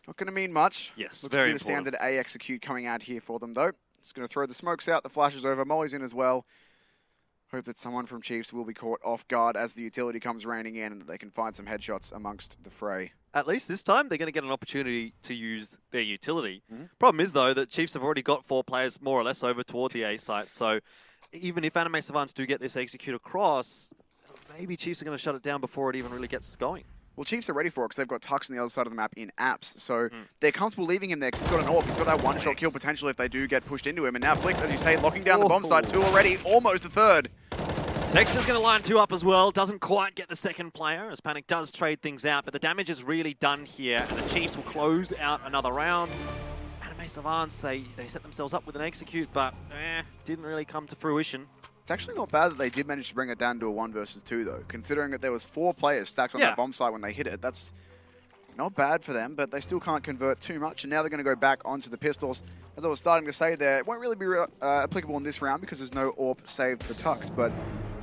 Not going to mean much. Yes, Looks very to be the standard A execute coming out here for them, though. It's going to throw the smokes out, the flashes over, Molly's in as well. Hope that someone from Chiefs will be caught off guard as the utility comes raining in and that they can find some headshots amongst the fray. At least this time, they're going to get an opportunity to use their utility. Problem is, though, that Chiefs have already got 4 players more or less over toward the A site. So even if Anime Savants do get this execute across, maybe Chiefs are going to shut it down before it even really gets going. Well, Chiefs are ready for it because they've got Tux on the other side of the map in apps. So they're comfortable leaving him there because he's got an AWP. He's got that one-shot kill potential if they do get pushed into him. And now Flix, as you say, locking down the bomb site. 2 already, almost a third. Texter's going to line 2 up as well. Doesn't quite get the second player as Panic does trade things out. But the damage is really done here. And the Chiefs will close out another round. Anime Savants, they set themselves up with an execute, but didn't really come to fruition. It's actually not bad that they did manage to bring it down to a 1 versus 2, though. Considering that there was 4 players stacked on that bomb site when they hit it, that's not bad for them, but they still can't convert too much. And now they're going to go back onto the pistols. As I was starting to say there, it won't really be applicable in this round because there's no AWP saved for Tux. But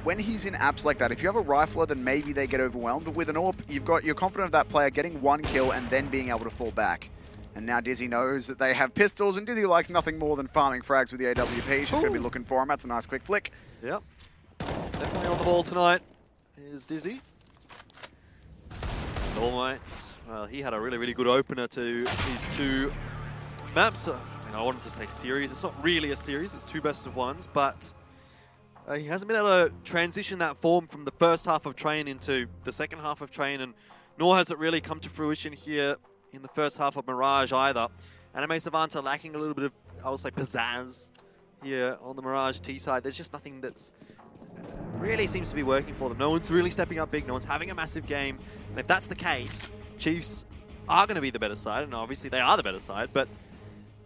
when he's in apps like that, if you have a rifler, then maybe they get overwhelmed. But with an AWP, you're confident of that player getting 1 kill and then being able to fall back. And now Dizzy knows that they have pistols, and Dizzy likes nothing more than farming frags with the AWP. She's going to be looking for him. That's a nice quick flick. Yep. Definitely on the ball tonight is Dizzy. All Might, well, he had a really, really good opener to these 2 maps. I wanted to say series. It's not really a series. It's 2 best of 1s, but he hasn't been able to transition that form from the first half of Train into the second half of Train, and nor has it really come to fruition here in the first half of Mirage either. Anime Savants are lacking a little bit of, I would say, pizzazz here on the Mirage T side. There's just nothing that's really seems to be working for them. No one's really stepping up big. No one's having a massive game. And if that's the case, Chiefs are going to be the better side, and obviously they are the better side, but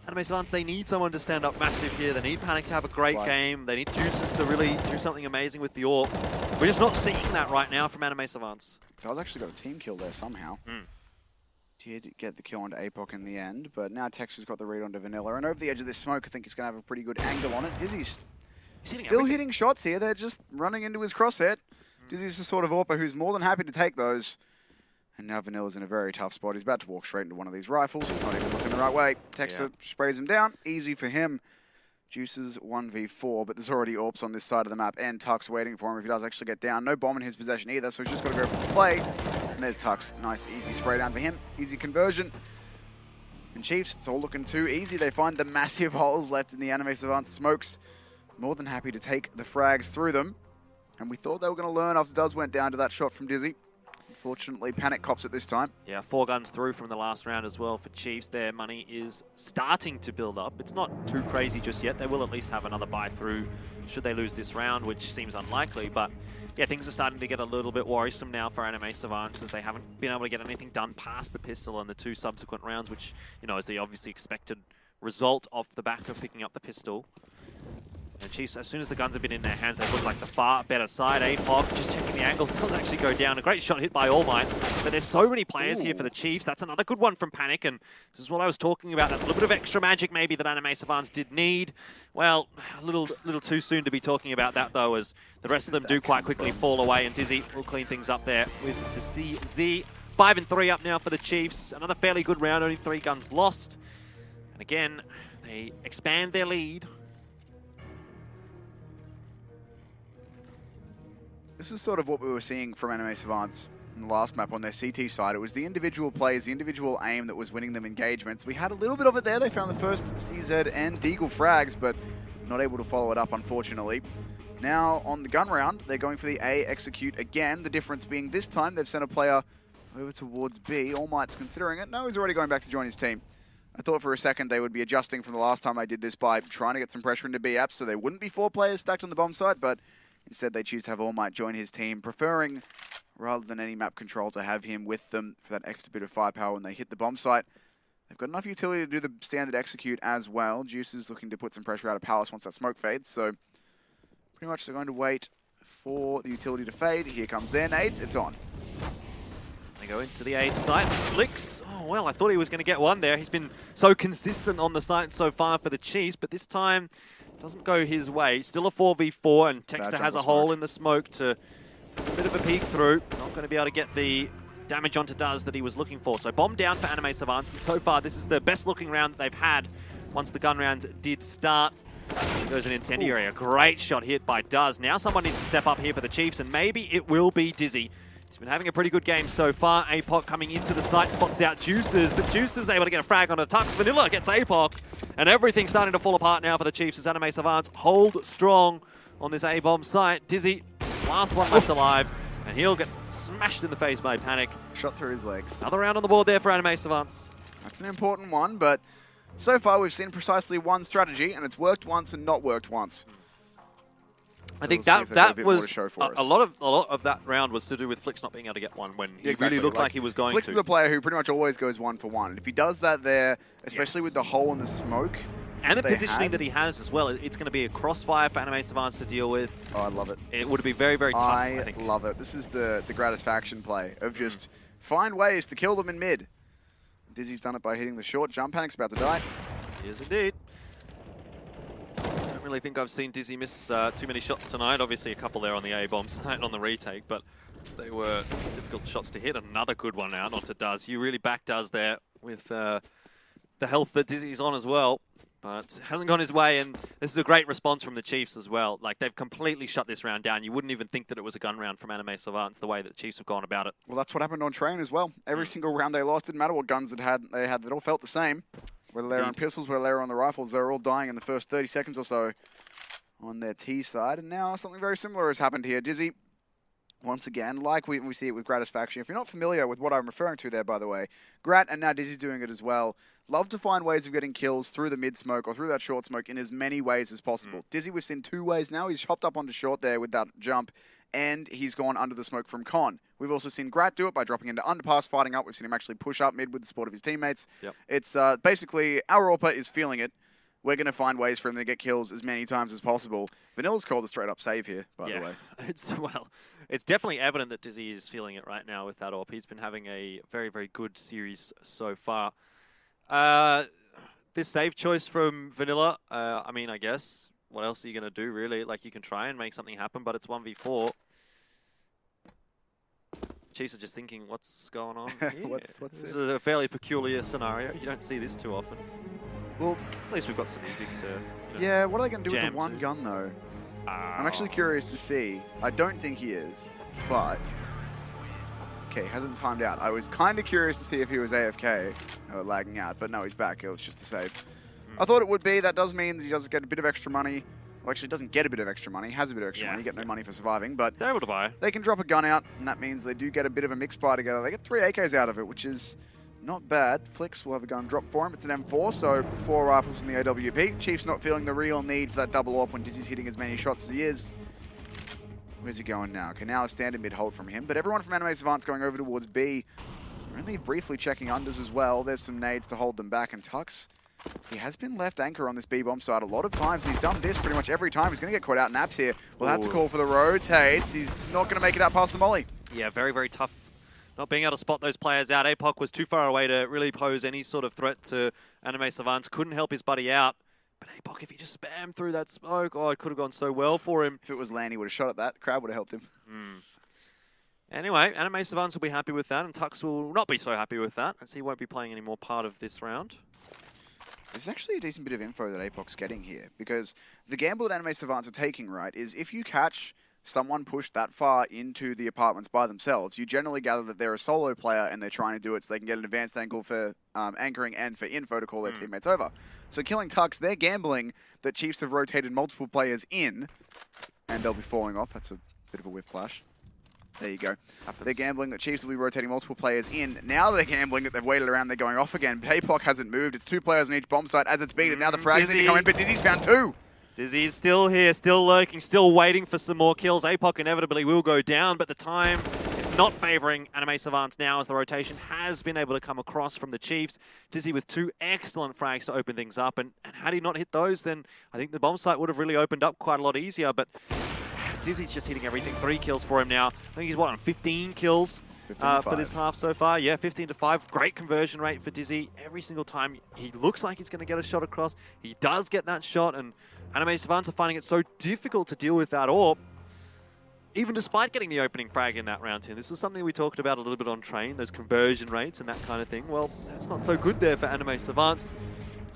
Anime Savants, they need someone to stand up massive here. They need Panic to have a great game. They need Juices to really do something amazing with the AWP. We're just not seeing that right now from Anime Savants. Does actually got a team kill there somehow. Did get the kill onto APOC in the end, but now Texas got the read onto Vanilla. And over the edge of this smoke, I think he's going to have a pretty good angle on it. Dizzy's still hitting shots here. They're just running into his crosshair. Dizzy's the sort of AWPer who's more than happy to take those. And now Vanilla's in a very tough spot. He's about to walk straight into one of these rifles. He's not even looking the right way. Texter sprays him down. Easy for him. Juices 1v4, but there's already AWPs on this side of the map, and Tux waiting for him if he does actually get down. No bomb in his possession either, so he's just got to go for this play. And there's Tux. Nice, easy spray down for him. Easy conversion. And Chiefs, it's all looking too easy. They find the massive holes left in the Anime Savant smokes. More than happy to take the frags through them. And we thought they were going to learn after Duz went down to that shot from Dizzy. Unfortunately, Panic cops it this time. Yeah, 4 guns through from the last round as well for Chiefs. Their money is starting to build up. It's not too crazy just yet. They will at least have another buy through should they lose this round, which seems unlikely. But yeah, things are starting to get a little bit worrisome now for Anime Savants as they haven't been able to get anything done past the pistol in the 2 subsequent rounds, which, you know, is the obviously expected result off the back of picking up the pistol. And Chiefs, as soon as the guns have been in their hands, they look like the far better side. APOC just checking the angles, doesn't actually go down. A great shot hit by All Might. But there's so many players here for the Chiefs. That's another good one from Panic, and this is what I was talking about. That little bit of extra magic maybe that Anime Savants did need. Well, a little too soon to be talking about that though, as the rest of them do quite quickly fall away, and Dizzy will clean things up there with the CZ. 5 and 3 up now for the Chiefs. Another fairly good round, only 3 guns lost. And again, they expand their lead. This is sort of what we were seeing from Anime Savants in the last map on their CT side. It was the individual plays, the individual aim that was winning them engagements. We had a little bit of it there. They found the first CZ and Deagle frags, but not able to follow it up, unfortunately. Now, on the gun round, they're going for the A execute again. The difference being this time, they've sent a player over towards B. All Might's considering it. No, he's already going back to join his team. I thought for a second they would be adjusting from the last time I did this by trying to get some pressure into B apps so there wouldn't be 4 players stacked on the bomb side, but instead, they choose to have All Might join his team, preferring, rather than any map control, to have him with them for that extra bit of firepower when they hit the bomb site. They've got enough utility to do the standard execute as well. Juice is looking to put some pressure out of Palace once that smoke fades, so pretty much they're going to wait for the utility to fade. Here comes their nades. It's on. They go into the A site. Flicks. Oh, well, I thought he was going to get one there. He's been so consistent on the site so far for the Chiefs, but this time doesn't go his way. Still a 4v4, and Texter has a hole in the smoke to a bit of a peek through. Not going to be able to get the damage onto Does that he was looking for. So bomb down for Anime Savants, and so far this is the best looking round that they've had once the gun rounds did start. There's an incendiary, a great shot hit by Does. Now someone needs to step up here for the Chiefs, and maybe it will be Dizzy. He's been having a pretty good game so far. APOC coming into the site, spots out Juicers, but Juicers able to get a frag on a Tux. Vanilla gets APOC, and everything's starting to fall apart now for the Chiefs as Anime Savants hold strong on this A-bomb site. Dizzy, last one left alive, and he'll get smashed in the face by Panic. Shot through his legs. Another round on the board there for Anime Savants. That's an important one, but so far we've seen precisely one strategy, and it's worked once and not worked once. I think We'll that was a lot of that round was to do with Flix not being able to get one when he really looked like he was going Flix to. is a player who pretty much always goes 1 for 1. And if he does that there, especially with the hole in the smoke, and the positioning that he has as well, it's going to be a crossfire for Anime Savants to deal with. Oh, I love it. It would be very, very tough, I think. I love it. This is the gratisfaction play of just find ways to kill them in mid. Dizzy's done it by hitting the short jump. Panic's about to die. He is indeed. I don't really think I've seen Dizzy miss too many shots tonight. Obviously a couple there on the A-bomb side on the retake, but they were difficult shots to hit. Another good one out onto Does. You really back Does there with the health that Dizzy's on as well. But hasn't gone his way, and this is a great response from the Chiefs as well. Like, they've completely shut this round down. You wouldn't even think that it was a gun round from Anime Savants, the way that the Chiefs have gone about it. Well, that's what happened on Train as well. Every single round they lost, didn't matter what guns they had, they all felt the same. Whether they were on pistols, whether they were on the rifles, they were all dying in the first 30 seconds or so on their T side. And now something very similar has happened here. Dizzy, once again, like we see it with Gratisfaction. If you're not familiar with what I'm referring to there, by the way, Grat and now Dizzy's doing it as well. Love to find ways of getting kills through the mid-smoke or through that short smoke in as many ways as possible. Dizzy, we've seen 2 ways now. He's hopped up onto short there with that jump, and he's gone under the smoke from Con. We've also seen Grat do it by dropping into underpass, fighting up. We've seen him actually push up mid with the support of his teammates. Yep. It's basically, our AWPer is feeling it. We're going to find ways for him to get kills as many times as possible. Vanilla's called a straight-up save here, by the way. It's definitely evident that Dizzy is feeling it right now with that AWP. He's been having a very, very good series so far. This save choice from Vanilla, I mean, I guess, what else are you going to do, really? Like, you can try and make something happen, but it's 1v4. Chiefs are just thinking, what's going on here? what's this this? is a fairly peculiar scenario. You don't see this too often. Well, at least we've got some music to yeah, what are they going to do with the jam one to. gun, though? I'm actually curious to see. I don't think he is, but... Okay, hasn't timed out. I was kind of curious to see if he was AFK or lagging out, but no, he's back. It was just a save. I thought it would be. That does mean that he does get a bit of extra money. Well, actually, doesn't get a bit of extra money. He has a bit of extra money. You get no money for surviving, but they're able to buy. They can drop a gun out, and that means they do get a bit of a mixed buy together. They get 3 AKs out of it, which is not bad. Flix will have a gun drop for him. It's an M4, so 4 rifles in the AWP. Chief's not feeling the real need for that double AWP when Dizzy's hitting as many shots as he is. Where's he going now? Okay, now a standard mid-hold from him. But everyone from Anime Savants going over towards B. Only briefly checking unders as well. There's some nades to hold them back. And Tux, he has been left anchor on this B-bomb side a lot of times. And he's done this pretty much every time. He's going to get caught out in apps here. We'll have to call for the rotates. He's not going to make it out past the molly. Yeah, very, very tough. Not being able to spot those players out. APOC was too far away to really pose any sort of threat to Anime Savants. Couldn't help his buddy out. But APOC, if he just spammed through that smoke, oh, it could have gone so well for him. If it was Lan, he would have shot at that. The crowd would have helped him. Anyway, Anime Savants will be happy with that, and Tux will not be so happy with that, as he won't be playing any more part of this round. There's actually a decent bit of info that APOC's getting here, because the gamble that Anime Savants are taking, right, is if you catch someone pushed that far into the apartments by themselves, you generally gather that they're a solo player and they're trying to do it so they can get an advanced angle for anchoring and for info to call their teammates over. So killing Tux, they're gambling that Chiefs have rotated multiple players in, and they'll be falling off. That's a bit of a whiff flash. There you go. They're gambling that Chiefs will be rotating multiple players in. Now they're gambling that they've waited around, they're going off again. But APOC hasn't moved. It's 2 players on each bomb site as it's beat. And now the frags need to come in, but Dizzy's found 2. Dizzy is still here, still lurking, still waiting for some more kills. APOC inevitably will go down, but the time is not favouring Anime Savants now as the rotation has been able to come across from the Chiefs. Dizzy with 2 excellent frags to open things up, and had he not hit those, then I think the bomb site would have really opened up quite a lot easier, but Dizzy's just hitting everything. 3 kills for him now. I think he's, what, on 15 kills? For this half so far. Yeah, 15 to 5. Great conversion rate for Dizzy. Every single time he looks like he's going to get a shot across, he does get that shot, and Anime Savants are finding it so difficult to deal with that AWP. even despite getting the opening frag in that round 10, this was something we talked about a little bit on Train, those conversion rates and that kind of thing. Well, that's not so good there for Anime Savants,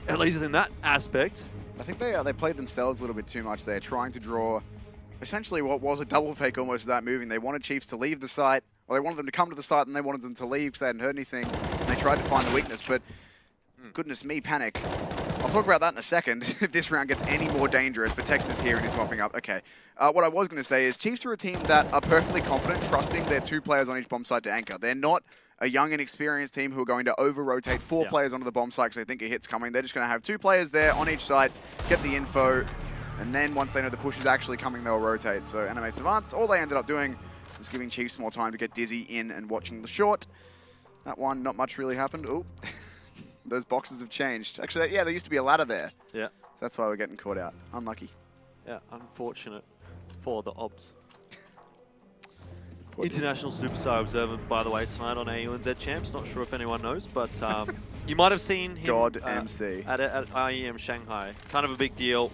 at least in that aspect. I think they played themselves a little bit too much there, trying to draw essentially what was a double fake almost without moving. They wanted Chiefs to leave the site, or they wanted them to come to the site and they wanted them to leave because they hadn't heard anything. And they tried to find the weakness, but goodness me, panic. I'll talk about that in a second if this round gets any more dangerous, but Text is here and he's mopping up. Okay. What I was going to say is Chiefs are a team that are perfectly confident trusting their 2 players on each bomb site to anchor. They're not a young and experienced team who are going to over-rotate 4 players onto the bomb site because they think a hit's coming. They're just going to have 2 players there on each site, get the info, and then once they know the push is actually coming, they'll rotate. So Anime Savants, all they ended up doing was giving Chiefs more time to get Dizzy in and watching the short. That one, not much really happened. Oh, those boxes have changed. Actually, yeah, there used to be a ladder there. Yeah. That's why we're getting caught out. Unlucky. Yeah, unfortunate for the Obs. International Superstar Observer, by the way, tonight on AUNZ Champs. Not sure if anyone knows, but you might have seen him MC. at IEM Shanghai. Kind of a big deal,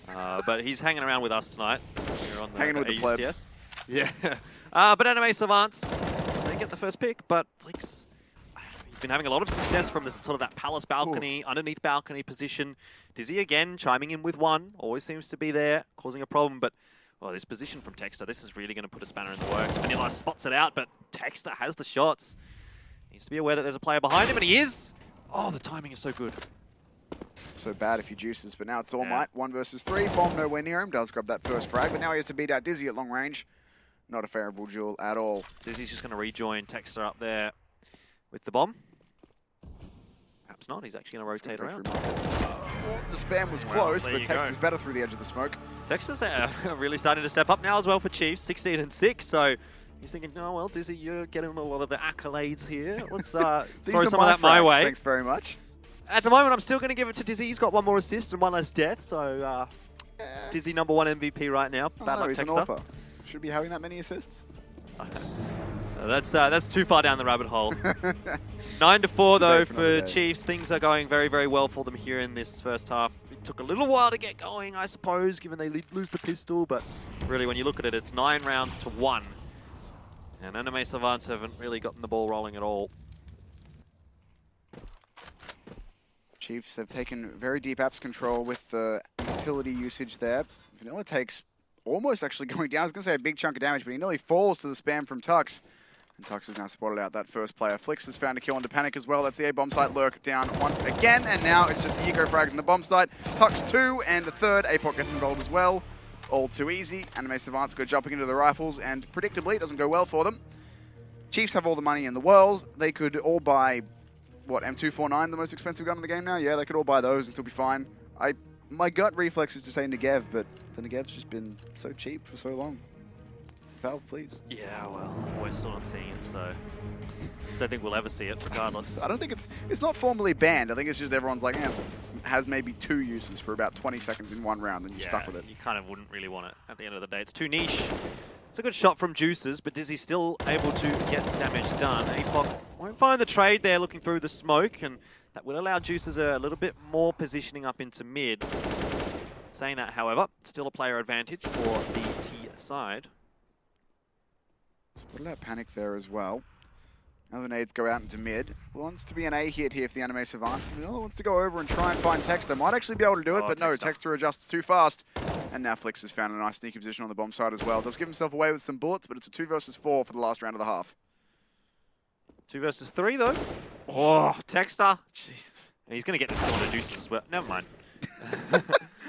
but he's hanging around with us tonight. Here on hanging with the plebs. Yeah. But Anime Savants, they get the first pick, but Flix, he's been having a lot of success from the, sort of that palace balcony, underneath balcony position. Dizzy again, chiming in with 1, always seems to be there, causing a problem, but well, this position from Texter, this is really going to put a spanner in the works. Vanilla spots it out, but Texter has the shots. Needs to be aware that there's a player behind him, and he is. Oh, the timing is so good. So bad if he juices, but now it's All Might. 1 versus 3. Bomb nowhere near him. Does grab that first frag, but now he has to beat out Dizzy at long range. Not a favorable duel at all. Dizzy's just going to rejoin Texter up there with the bomb. Perhaps not. He's actually going to rotate around. Well, the spam was close, but Texter's better through the edge of the smoke. Texter's really starting to step up now as well for Chiefs, 16 and 6. So he's thinking, oh, well, Dizzy, you're getting a lot of the accolades here. Let's throw some of that my way. Thanks very much. At the moment, I'm still going to give it to Dizzy. He's got 1 more assist and 1 less death. So Dizzy #1 MVP right now. Bad luck, Texter. Should be having that many assists. That's too far down the rabbit hole. 9-4 though for Chiefs. Things are going very, very well for them here in this first half. It took a little while to get going, I suppose, given they lose the pistol. But really, when you look at it, it's 9 rounds to 1. And Anime Savants haven't really gotten the ball rolling at all. Chiefs have taken very deep apps control with the utility usage there. Vanilla takes almost actually going down. I was going to say a big chunk of damage, but he nearly falls to the spam from Tux. And Tux has now spotted out that first player. Flix has found a kill onto Panic as well. That's the A-bomb site lurk down once again. And now it's just the eco frags in the bomb site. Tux 2 and a third. APOC gets involved as well. All too easy. Anime Savants go jumping into the rifles, and predictably it doesn't go well for them. Chiefs have all the money in the world. They could all buy, what, M249, the most expensive gun in the game now? Yeah, they could all buy those and still be fine. My gut reflex is to say Negev, but the Negev's just been so cheap for so long. Valve, please. Yeah, well, we're still not seeing it, so don't think we'll ever see it, regardless. I don't think it's not formally banned. I think it's just everyone's like, it has maybe 2 uses for about 20 seconds in 1 round, and you're stuck with it. You kind of wouldn't really want it at the end of the day. It's too niche. It's a good shot from Juicers, but Dizzy's still able to get damage done. APOC won't find the trade there, looking through the smoke, and that will allow Juicers a little bit more positioning up into mid. Saying that, however, still a player advantage for the T side. Spotted out Panic there as well. Now the nades go out into mid. Wants to be an A hit here for the Anime Savants. Vanilla wants to go over and try and find Texter. Might actually be able to do it, but no, Texter adjusts too fast. And now Flix has found a nice sneaky position on the bomb side as well. Does give himself away with some bullets, but it's a 2 versus 4 for the last round of the half. 2 versus 3 though. Oh, Texter. Jesus. And he's going to get this corner Juicers as well. Never mind.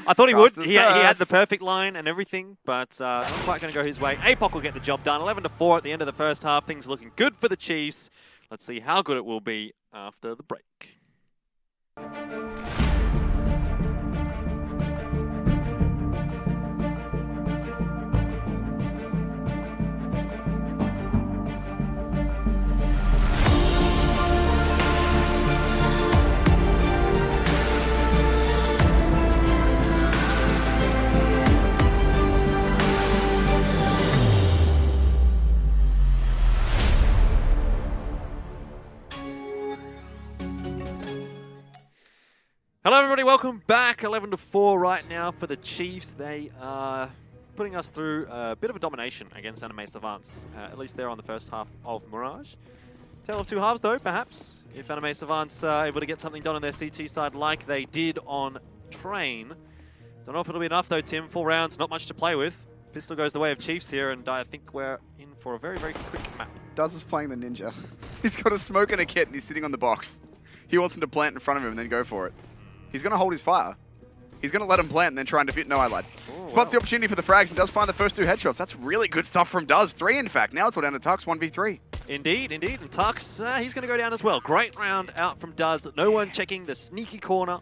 I thought he would. He had the perfect line and everything, but not quite going to go his way. APOC will get the job done. 11-4 at the end of the first half. Things are looking good for the Chiefs. Let's see how good it will be after the break. Hello everybody, welcome back. 11-4 right now for the Chiefs. They are putting us through a bit of a domination against Anime Savants, at least there on the first half of Mirage. Tale of two halves, though, perhaps. If Anime Savants are able to get something done on their CT side like they did on Train. Don't know if it'll be enough, though, Tim. 4 rounds, not much to play with. Pistol goes the way of Chiefs here, and I think we're in for a very, very quick map. Duz is playing the ninja. He's got a smoke and a kit, and he's sitting on the box. He wants him to plant in front of him and then go for it. He's going to hold his fire. He's going to let him plant and then try and defeat. No, I lied. Oh, Spots wow. the opportunity for the frags and does find the first 2 headshots. That's really good stuff from Duz. 3, in fact. Now it's all down to Tux, 1v3. Indeed, indeed. And Tux, he's going to go down as well. Great round out from Duz. No one checking the sneaky corner.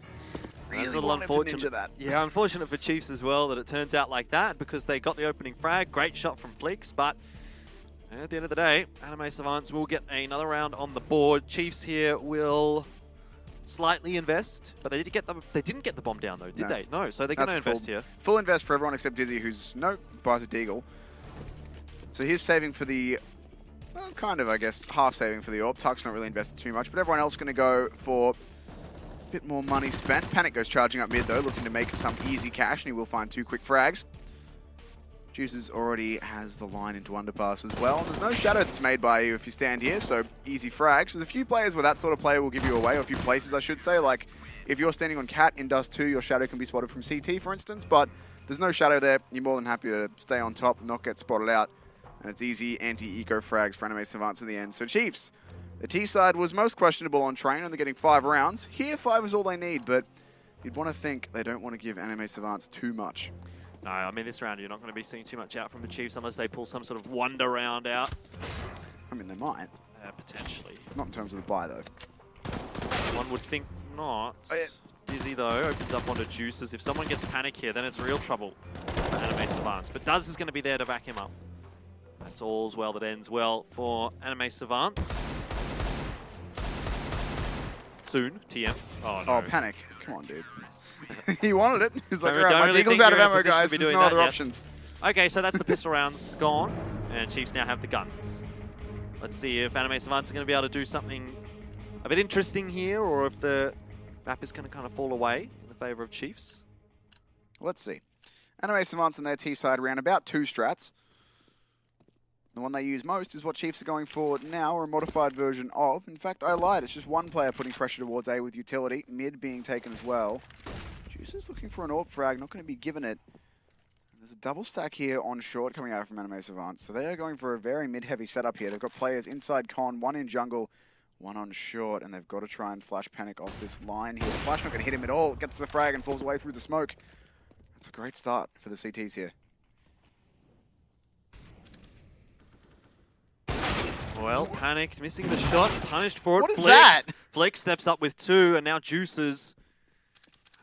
Really That's a little want him to unfortunate. ninja that. Yeah, unfortunate for Chiefs as well that it turns out like that because they got the opening frag. Great shot from Fleeks, but at the end of the day, Anime Savants will get another round on the board. Chiefs here will slightly invest, but they didn't get the bomb down though, did they? No, so they're going to invest here. Full invest for everyone except Dizzy, who's buys a deagle. So he's saving for the, well, kind of, I guess, half saving for the orb. Tuck's not really invested too much, but everyone else going to go for a bit more money spent. Panic goes charging up mid though, looking to make some easy cash, and he will find 2 quick frags. Juices already has the line into underpass as well. There's no shadow that's made by you if you stand here, so easy frags. There's a few players where that sort of player will give you away, or a few places I should say, like if you're standing on Cat in Dust 2, your shadow can be spotted from CT for instance, but there's no shadow there. You're more than happy to stay on top and not get spotted out, and it's easy anti-eco frags for Anime Savants in the end. So Chiefs, the T side was most questionable on Train, and they're getting 5 rounds. Here 5 is all they need, but you'd want to think they don't want to give Anime Savants too much. No, I mean, this round you're not going to be seeing too much out from the Chiefs unless they pull some sort of wonder round out. I mean, they might. Potentially. Not in terms of the buy, though. One would think not. Oh, yeah. Dizzy, though, opens up onto Juices. If someone gets Panic here, then it's real trouble for Anime Savants. But Duz is going to be there to back him up. That's all's well that ends well for Anime Savants. Soon, TM. Oh, no. Oh, Panic. Come on, dude. He wanted it. He's like, Don't alright, my really deagle's think out of you're in a ammo, position to guys. be There's doing no that other yet. options. Okay, so that's the pistol rounds gone, and Chiefs now have the guns. Let's see if Anime Savants are going to be able to do something a bit interesting here, or if the map is going to kind of fall away in the favor of Chiefs. Let's see. Anime Savants on their T side ran about 2 strats. The one they use most is what Chiefs are going for now, or a modified version of. In fact, I lied. It's just one player putting pressure towards A with utility. Mid being taken as well. Juice is looking for an AWP frag, not going to be given it. There's a double stack here on short coming out from Anime Savants. So they are going for a very mid-heavy setup here. They've got players inside con, 1 in jungle, 1 on short, and they've got to try and flash Panic off this line here. The flash not going to hit him at all. Gets the frag and falls away through the smoke. That's a great start for the CTs here. Well, Panic missing the shot, punished for it. What is that? Flex steps up with 2, and now Juices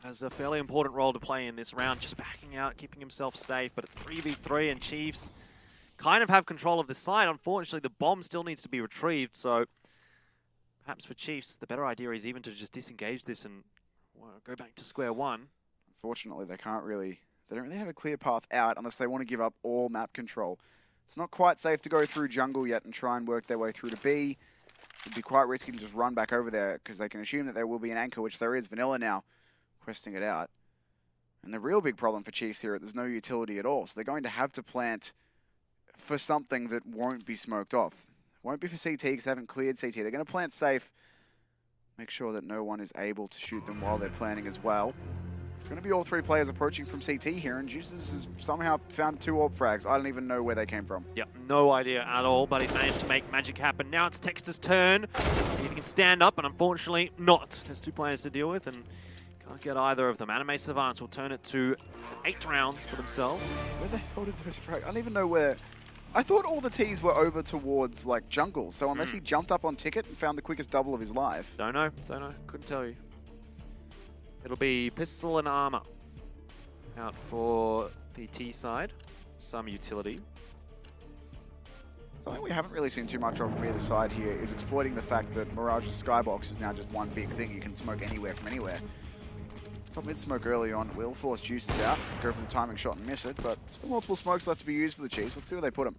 has a fairly important role to play in this round, just backing out, keeping himself safe, but it's 3v3, and Chiefs kind of have control of the side. Unfortunately, the bomb still needs to be retrieved, so perhaps for Chiefs, the better idea is even to just disengage this and go back to square one. Unfortunately, they don't really have a clear path out unless they want to give up all map control. It's not quite safe to go through jungle yet and try and work their way through to B. It'd be quite risky to just run back over there because they can assume that there will be an anchor, which there is. Vanilla now questing it out. And the real big problem for Chiefs here is there's no utility at all. So they're going to have to plant for something that won't be smoked off. It won't be for CT because they haven't cleared CT. They're going to plant safe, make sure that no one is able to shoot them while they're planting as well. It's going to be all 3 players approaching from CT here, and Juices has somehow found 2 AWP frags. I don't even know where they came from. Yep, no idea at all, but he's managed to make magic happen. Now it's Texter's turn. See if he can stand up, and unfortunately not. There's 2 players to deal with, and can't get either of them. Anime Savants will turn it to 8 rounds for themselves. Where the hell did those frags? I don't even know where. I thought all the Ts were over towards, like, jungle, so unless he jumped up on ticket and found the quickest double of his life. Don't know. Couldn't tell you. It'll be pistol and armor out for the T side. Some utility. Something we haven't really seen too much of from either side here is exploiting the fact that Mirage's skybox is now just one big thing. You can smoke anywhere from anywhere. Top mid smoke early on will force Juices out, go for the timing shot and miss it, but still multiple smokes left to be used for the Chiefs. Let's see where they put them.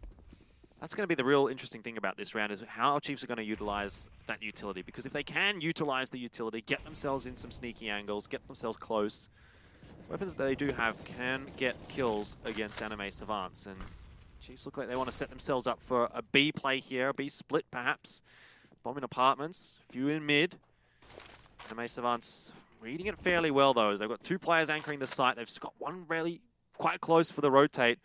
That's going to be the real interesting thing about this round is how Chiefs are going to utilize that utility. Because if they can utilize the utility, get themselves in some sneaky angles, get themselves close, weapons that they do have can get kills against Anime Savants, and Chiefs look like they want to set themselves up for a B play here, a B split perhaps. Bombing apartments, few in mid. Anime Savants reading it fairly well though, as they've got 2 players anchoring the site. They've got one really quite close for the rotate.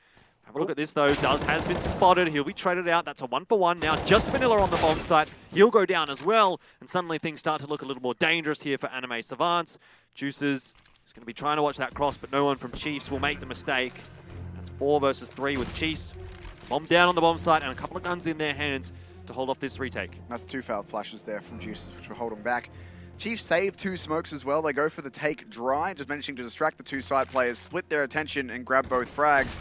Have a look at this though. Does has been spotted. He'll be traded out. That's a 1-for-1 now. Just Vanilla on the bomb site. He'll go down as well. And suddenly things start to look a little more dangerous here for Anime Savants. Juices is going to be trying to watch that cross, but no one from Chiefs will make the mistake. That's 4 versus 3 with Chiefs. Bomb down on the bomb site and a couple of guns in their hands to hold off this retake. That's 2 fouled flashes there from Juices, which will hold them back. Chiefs save 2 smokes as well. They go for the take dry, just managing to distract the 2 side players, split their attention, and grab both frags.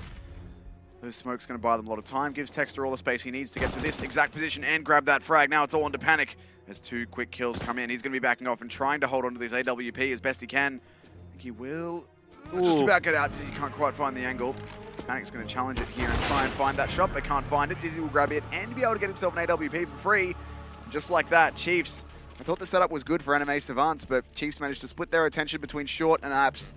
Those smokes going to buy them a lot of time, gives Texter all the space he needs to get to this exact position and grab that frag. Now it's all on to Panic as 2 quick kills come in. He's going to be backing off and trying to hold on to this AWP as best he can. I think he will just about get out. Dizzy can't quite find the angle. Panic's going to challenge it here and try and find that shot. They can't find it. Dizzy will grab it and be able to get himself an AWP for free. And just like that, Chiefs. I thought the setup was good for Anime Savants, but Chiefs managed to split their attention between Short and Apps.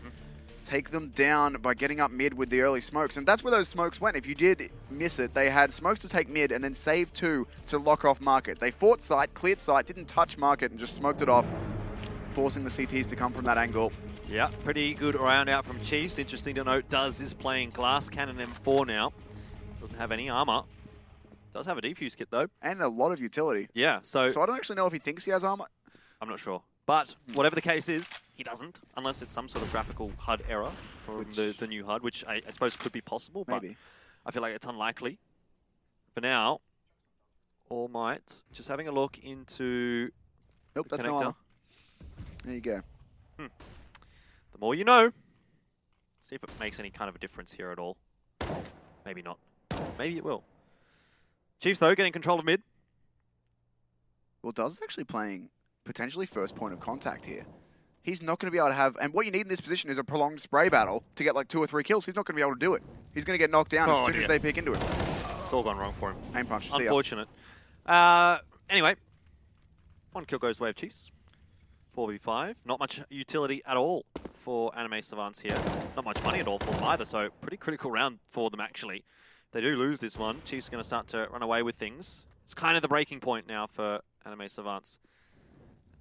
Take them down by getting up mid with the early smokes. And that's where those smokes went. If you did miss it, they had smokes to take mid and then save 2 to lock off Market. They fought site, cleared site, didn't touch Market and just smoked it off, forcing the CTs to come from that angle. Yeah, pretty good round out from Chiefs. Interesting to note, Duz is playing Glass Cannon M4 now. Doesn't have any armor. Does have a defuse kit though. And a lot of utility. Yeah, so I don't actually know if he thinks he has armor. I'm not sure. But whatever the case is, he doesn't, unless it's some sort of graphical HUD error from the new HUD, which I suppose could be possible, but maybe. I feel like it's unlikely. For now, All Might, just having a look into Nope, the that's connector. no armor. There you go. The more you know. See if it makes any kind of a difference here at all. Maybe not. Maybe it will. Chiefs, though, getting control of mid. Well, Duz is actually playing potentially first point of contact here. He's not going to be able to have... And what you need in this position is a prolonged spray battle to get like 2 or 3 kills. He's not going to be able to do it. He's going to get knocked down as soon as they pick into it. It's all gone wrong for him. Aim punch. Unfortunate. Anyway, 1 kill goes the way of Chiefs. 4v5. Not much utility at all for Anime Savants here. Not much money at all for them either, so pretty critical round for them actually. If they do lose this one, Chiefs are going to start to run away with things. It's kind of the breaking point now for Anime Savants.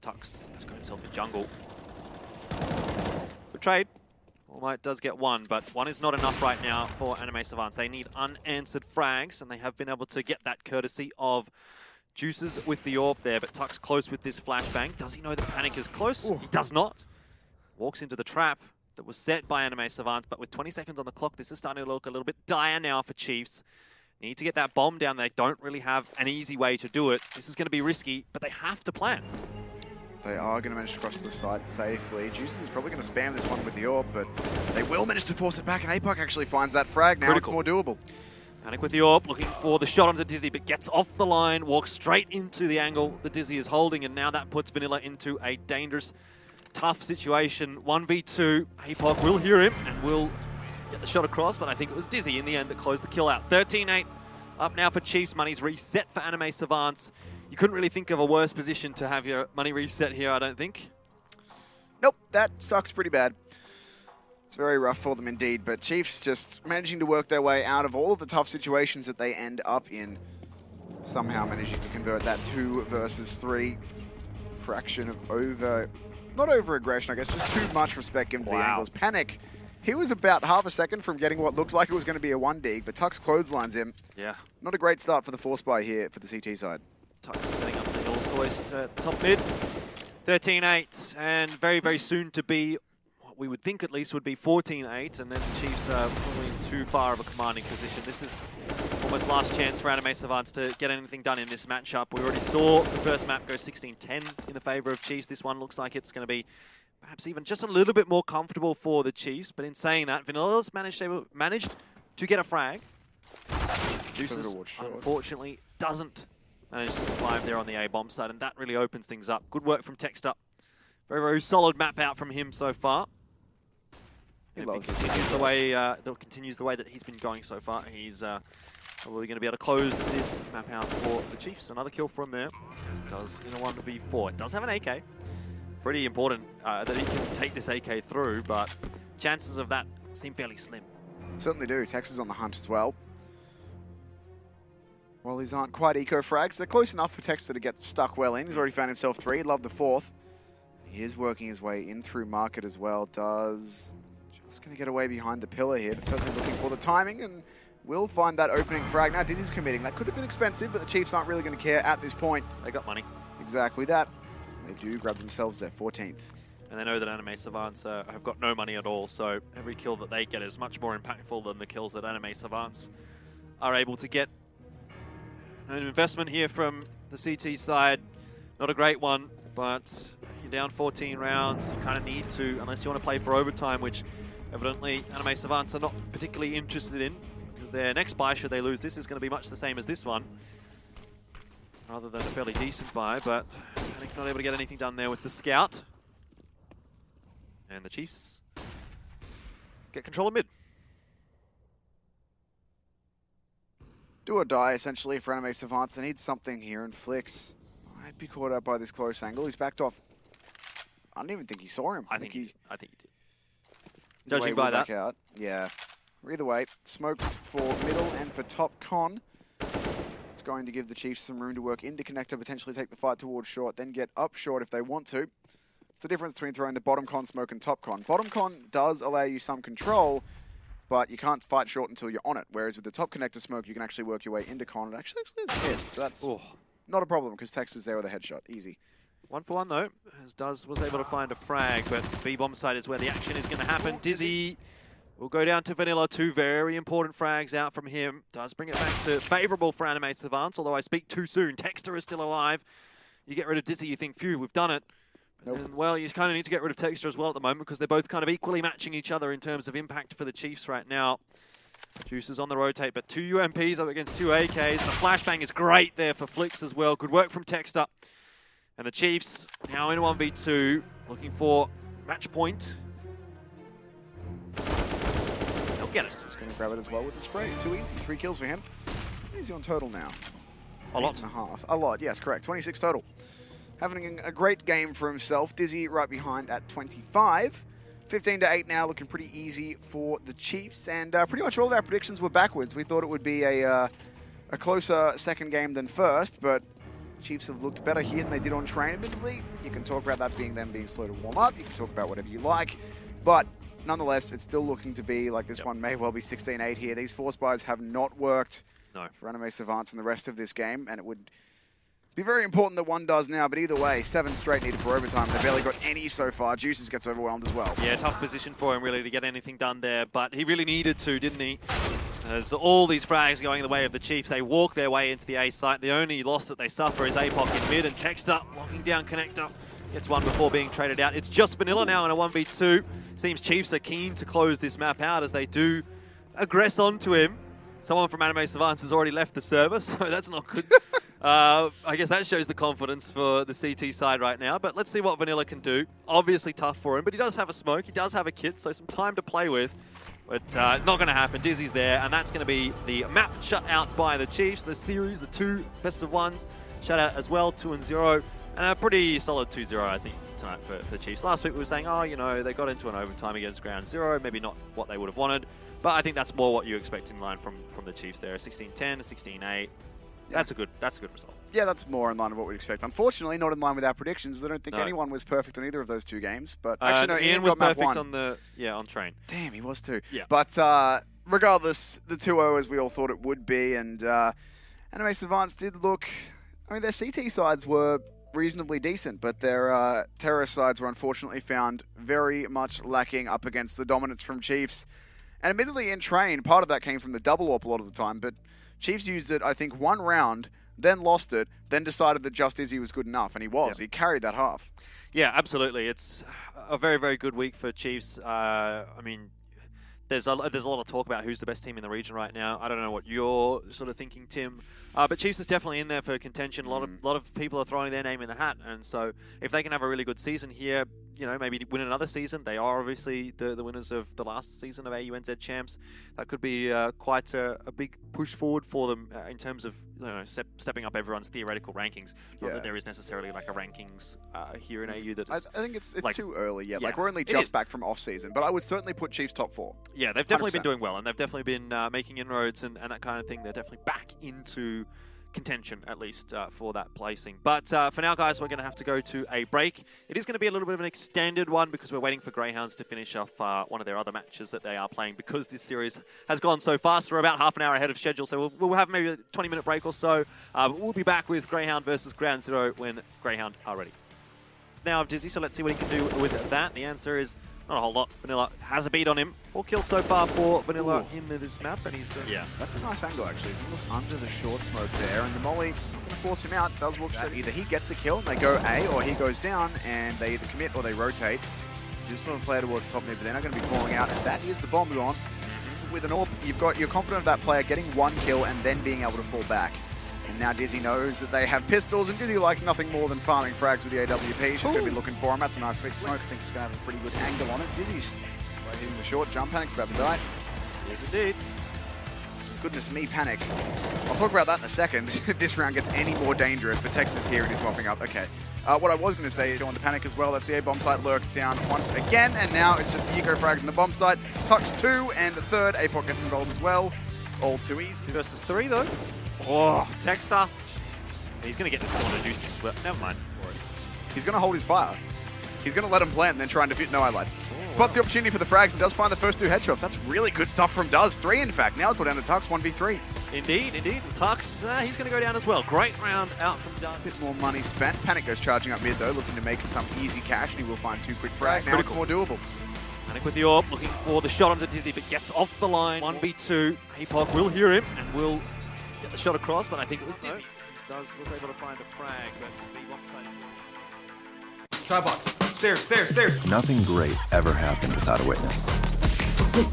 Tux has got himself a jungle. Good trade. All Might does get 1, but 1 is not enough right now for Anime Savants. They need unanswered frags, and they have been able to get that courtesy of Juices with the orb there, but Tux close with this flashbang. Does he know that Panic is close? Ooh. He does not. Walks into the trap that was set by Anime Savants, but with 20 seconds on the clock, this is starting to look a little bit dire now for Chiefs. Need to get that bomb down. They don't really have an easy way to do it. This is going to be risky, but they have to plan. They are going to manage to cross the side safely. Juices is probably going to spam this one with the orb, but they will manage to force it back, and APOC actually finds that frag. Now Critical. It's more doable. Panic with the orb, looking for the shot onto Dizzy, but gets off the line, walks straight into the angle that Dizzy is holding, and now that puts Vanilla into a dangerous, tough situation. 1v2, APOC will hear him and will get the shot across, but I think it was Dizzy in the end that closed the kill out. 13-8 up now for Chiefs. Money's reset for Anime Savants. You couldn't really think of a worse position to have your money reset here, I don't think. Nope, that sucks pretty bad. It's very rough for them indeed, but Chiefs just managing to work their way out of all of the tough situations that they end up in. Somehow managing to convert that 2 versus 3 fraction of not over-aggression, I guess, just too much respect given to the angles. Panic, he was about half a second from getting what looked like it was going to be a 1-dig, but Tux clotheslines him. Yeah. Not a great start for the force buy here for the CT side. Tux setting up the hills hoist to top mid. 13-8, and very, very soon to be we would think at least would be 14-8, and then the Chiefs are probably too far of a commanding position. This is almost last chance for Anime Savants to get anything done in this matchup. We already saw the first map go 16-10 in the favor of Chiefs. This one looks like it's going to be perhaps even just a little bit more comfortable for the Chiefs, but in saying that, Vanilla's managed to get a frag. Juices, unfortunately, doesn't manage to survive there on the A-bomb side, and that really opens things up. Good work from Texter. Very, very solid map out from him so far. If he continues the way that he's been going so far, he's probably going to be able to close this map out for the Chiefs. Another kill from there. Does in a 1v4. It does have an AK. Pretty important that he can take this AK through, but chances of that seem fairly slim. Certainly do. Tex is on the hunt as well. Well, these aren't quite eco-frags. They're close enough for Texter to get stuck well in. He's already found himself 3. He'd love the 4th. He is working his way in through market as well. Just going to get away behind the pillar here, but certainly looking for the timing and will find that opening frag. Now, Dizzy's committing. That could have been expensive, but the Chiefs aren't really going to care at this point. They got money. Exactly that. They do grab themselves their 14th. And they know that Anime Savants have got no money at all, so every kill that they get is much more impactful than the kills that Anime Savants are able to get. An investment here from the CT side, not a great one, but you're down 14 rounds. You kind of need to, unless you want to play for overtime, which evidently Anime Savants are not particularly interested in, because their next buy, should they lose this, is going to be much the same as this one, rather than a fairly decent buy, but Panic not able to get anything done there with the scout. And the Chiefs get control of mid. Do or die, essentially, for Anime Savants. They need something here, and Flix might be caught out by this close angle. He's backed off. I don't even think he saw him. I think he did. Either Judging way, by we'll that. back out. Yeah. Either way, smokes for middle and for top con. It's going to give the Chiefs some room to work into connector, potentially take the fight towards short, then get up short if they want to. It's the difference between throwing the bottom con smoke and top con. Bottom con does allow you some control, but you can't fight short until you're on it. Whereas with the top connector smoke, you can actually work your way into con. It actually is missed, so that's not a problem because Tex is there with a headshot. Easy. 1 for 1 though, as Duz was able to find a frag, but B-bomb side is where the action is going to happen. Dizzy will go down to Vanilla. 2 very important frags out from him. Does bring it back to favourable for Anime Savants, although I speak too soon. Texter is still alive. You get rid of Dizzy, you think, phew, we've done it. Nope. And, well, you kind of need to get rid of Texter as well at the moment because they're both kind of equally matching each other in terms of impact for the Chiefs right now. Juice is on the rotate, but 2 UMPs up against 2 AKs. The flashbang is great there for Flix as well. Good work from Texter. And the Chiefs now in 1v2, looking for match point. They'll get it. Just going to grab it as well with the spray. Too easy. 3 kills for him. Easy on total now. A lot. 8.5. A lot, yes, correct. 26 total. Having a great game for himself. Dizzy right behind at 25. 15-8 now, looking pretty easy for the Chiefs. And pretty much all of our predictions were backwards. We thought it would be a closer second game than first, but Chiefs have looked better here than they did on train, admittedly. You can talk about that being them being slow to warm up. You can talk about whatever you like. But nonetheless, it's still looking to be like this one may well be 16-8 here. These force buys have not worked for Anime Savants in the rest of this game, and it would be very important that one does now, but either way, 7 straight needed for overtime. They barely got any so far. Juices gets overwhelmed as well. Yeah, tough position for him really to get anything done there, but he really needed to, didn't he? As all these frags going the way of the Chiefs, they walk their way into the A site. The only loss that they suffer is APOC in mid, and Texter locking down connector. Gets one before being traded out. It's just Vanilla now in a 1v2. Seems Chiefs are keen to close this map out as they do aggress onto him. Someone from Anime Savants has already left the server, so that's not good. I guess that shows the confidence for the CT side right now, but let's see what Vanilla can do. Obviously tough for him, but he does have a smoke, he does have a kit, so some time to play with. But not going to happen. Dizzy's there, and that's going to be the map shut out by the Chiefs. The series, the 2 best of ones, shut out as well, 2-0. And a pretty solid 2-0, I think, tonight for the Chiefs. Last week we were saying, oh, you know, they got into an overtime against Ground Zero, maybe not what they would have wanted. But I think that's more what you expect in line from the Chiefs there. 16-10 to 16-8. That's a good result. Yeah, that's more in line with what we'd expect. Unfortunately, not in line with our predictions. I don't think anyone was perfect on either of those 2 games. But actually, no, Ian was got perfect on train. Damn, he was too. Yeah. But regardless, the 2-0 as we all thought it would be, and Anime Savants did look. I mean, their CT sides were reasonably decent, but their terrorist sides were unfortunately found very much lacking up against the dominance from Chiefs. And admittedly, in train, part of that came from the double AWP a lot of the time, but Chiefs used it, I think, 1 round, then lost it, then decided that just Izzy was good enough, and he was. He carried that half. Yeah, absolutely. It's a very, very good week for Chiefs. I mean, there's a lot of talk about who's the best team in the region right now. I don't know what you're sort of thinking, Tim. But Chiefs is definitely in there for contention. A lot of people are throwing their name in the hat, and so if they can have a really good season here, you know, maybe win another season. They are obviously the winners of the last season of AUNZ champs. That could be quite a big push forward for them in terms of, you know, stepping up everyone's theoretical rankings. Not that there is necessarily like a rankings here in AU that is. I think it's like, too early yet. Like, we're only just back from off season, but I would certainly put Chiefs top 4. Yeah, they've definitely 100%. been doing well, and they've definitely been making inroads and that kind of thing. They're definitely back into contention, at least for that placing. But for now, guys, we're going to have to go to a break. It is going to be a little bit of an extended one because we're waiting for Greyhounds to finish off one of their other matches that they are playing, because this series has gone so fast. We're about half an hour ahead of schedule, so we'll have maybe a 20-minute break or so. We'll be back with Greyhound versus Ground Zero when Greyhound are ready. Now, Dizzy, so let's see what he can do with that. The answer is not a whole lot. Vanilla has a beat on him. 4 kills so far for Vanilla in this map, and he's doing... Yeah, that's a nice angle, actually. He was under the short smoke there, and the molly not going to force him out. Does walk straight. Either he gets a kill and they go A, or he goes down and they either commit or they rotate. Just sort of play towards top mid, but they're not going to be calling out, and that is the bomb gone. With an AWP, you're confident of that player getting 1 kill and then being able to fall back. And now Dizzy knows that they have pistols, and Dizzy likes nothing more than farming frags with the AWP. He's just going to be looking for him. That's a nice piece of smoke. I think he's going to have a pretty good angle on it. Dizzy's hitting the short jump. Panic's about to die. Yes, indeed. Goodness me, Panic. I'll talk about that in a second. If this round gets any more dangerous, but Text is here and he's mopping up. Okay. What I was going to say is go on to Panic as well. That's the A bomb site lurk down once again, and now it's just the eco frags in the bomb site. Tux 2 and the third. APOC gets involved as well. All 2 easy. 2 versus 3 though. Oh, Texter. He's going to get this corner juice as well. Never mind. He's going to hold his fire. He's going to let him plant and then try and defeat. No, I lied. Spots the opportunity for the frags and does find the first 2 headshots. That's really good stuff from Duz. 3, in fact. Now it's all down to Tux, 1v3. Indeed, indeed. And Tux, he's going to go down as well. Great round out from Duz. A bit more money spent. Panic goes charging up mid, though, looking to make some easy cash, and he will find 2 quick frags. Now it's more doable. Panic with the AWP, looking for the shot onto Dizzy, but gets off the line. 1v2. APOC will hear him and will get the shot across, but I think it was Dizzy. Duz was able to find the frag, but B1 side. Try box. Stairs. Nothing great ever happened without a witness.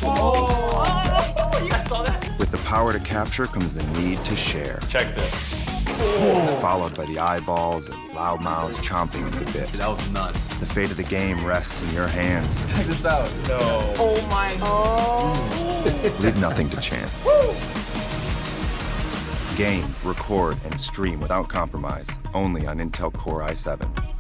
Oh, you guys saw that? With the power to capture comes the need to share. Check this. Followed by the eyeballs and loud mouths chomping at the bit. That was nuts. The fate of the game rests in your hands. Check this out. No. Oh my God. Leave nothing to chance. Game, record, and stream without compromise. Only on Intel Core i7.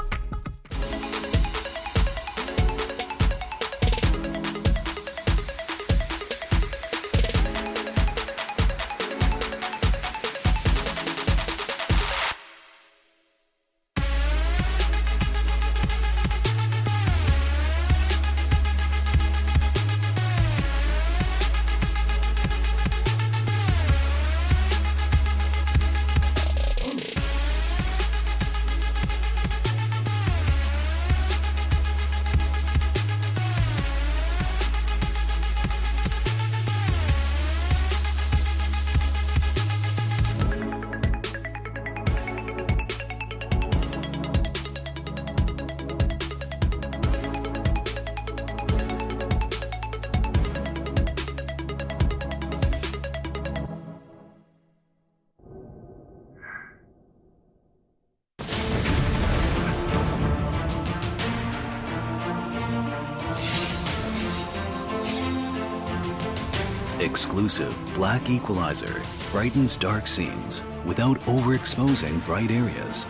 Exclusive Black Equalizer brightens dark scenes without overexposing bright areas.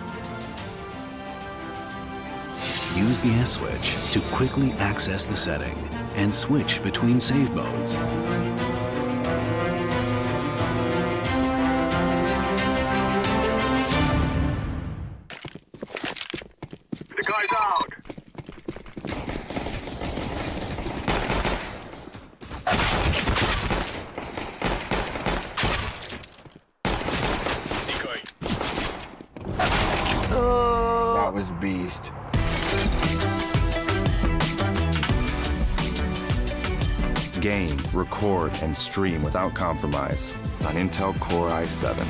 Use the S switch to quickly access the setting and switch between save modes. The guy's out. That was beast. Game, record, and stream without compromise on Intel Core i7.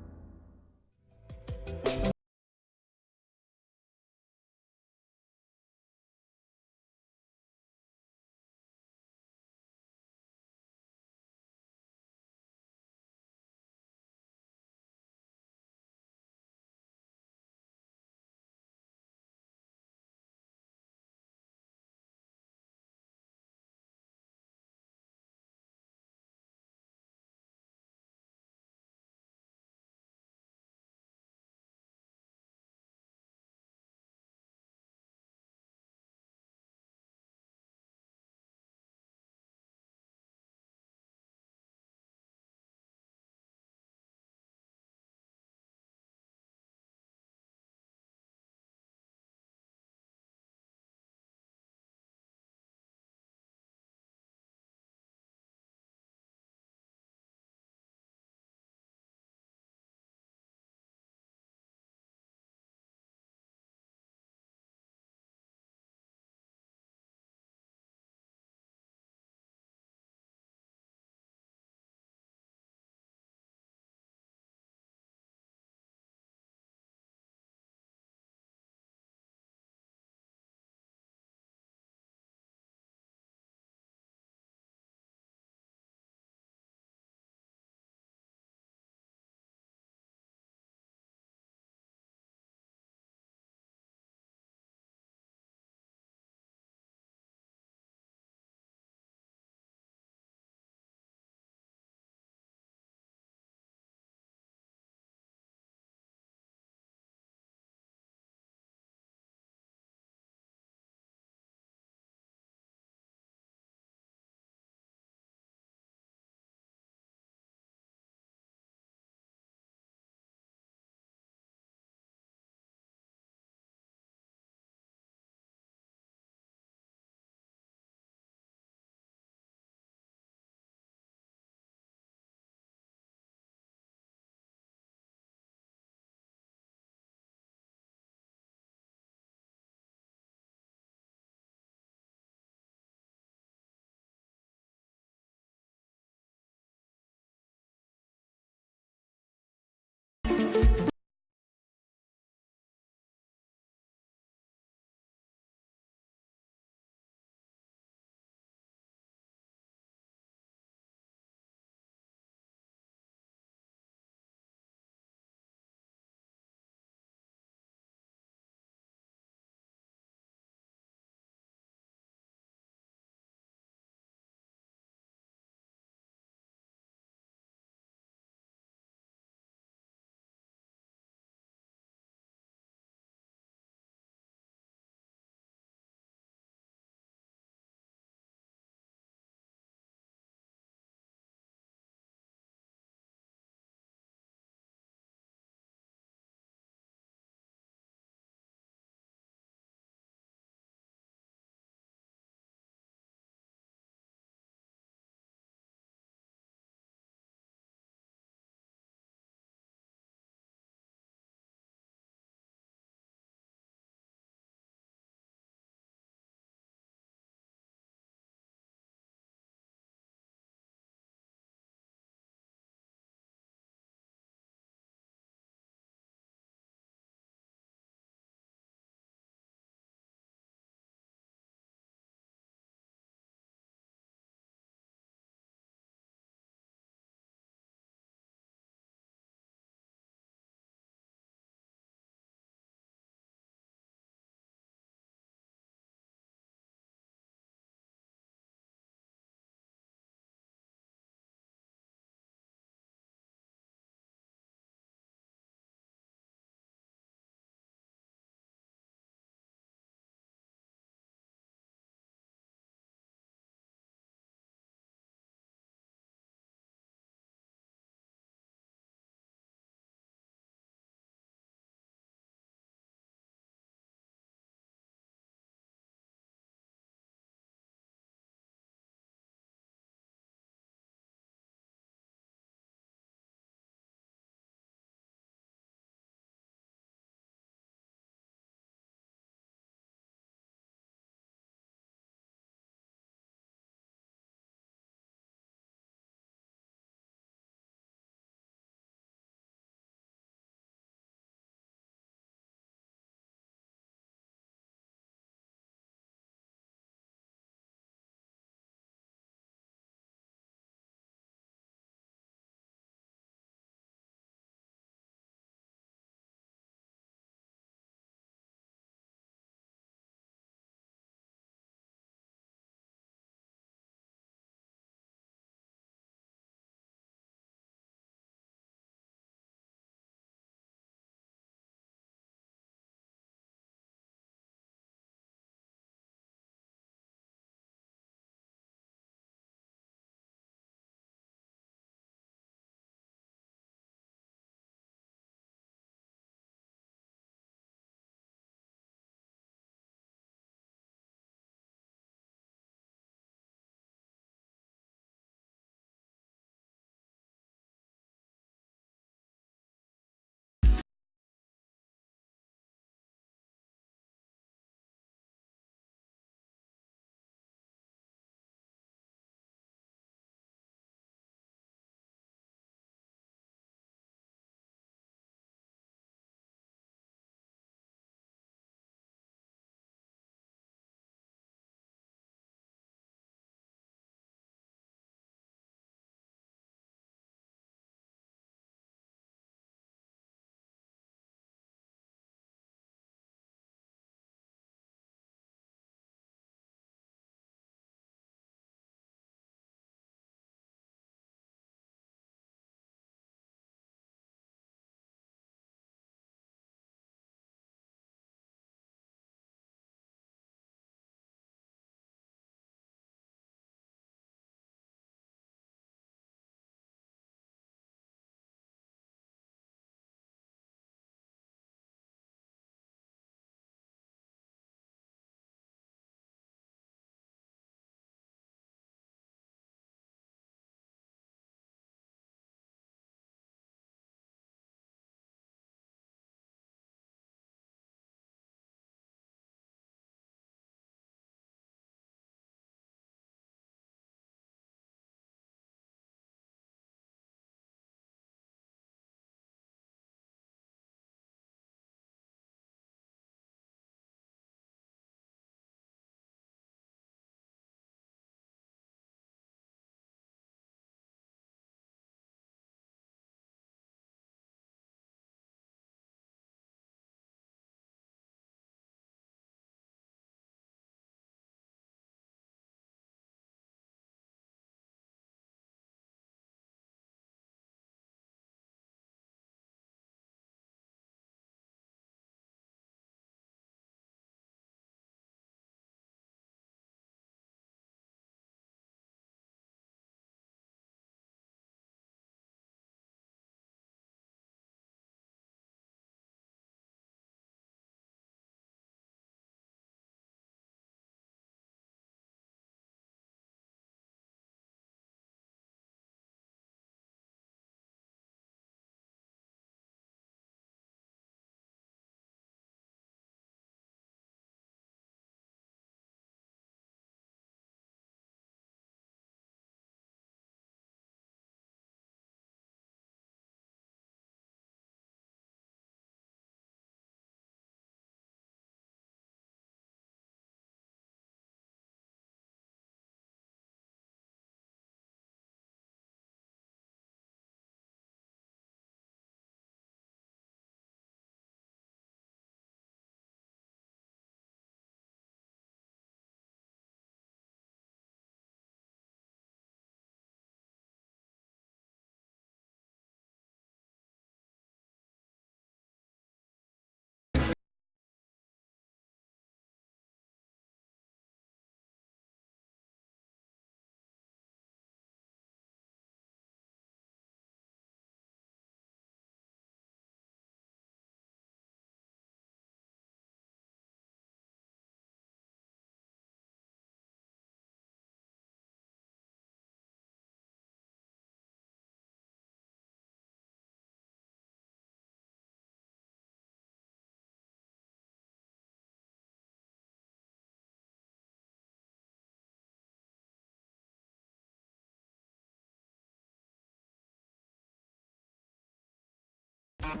Hello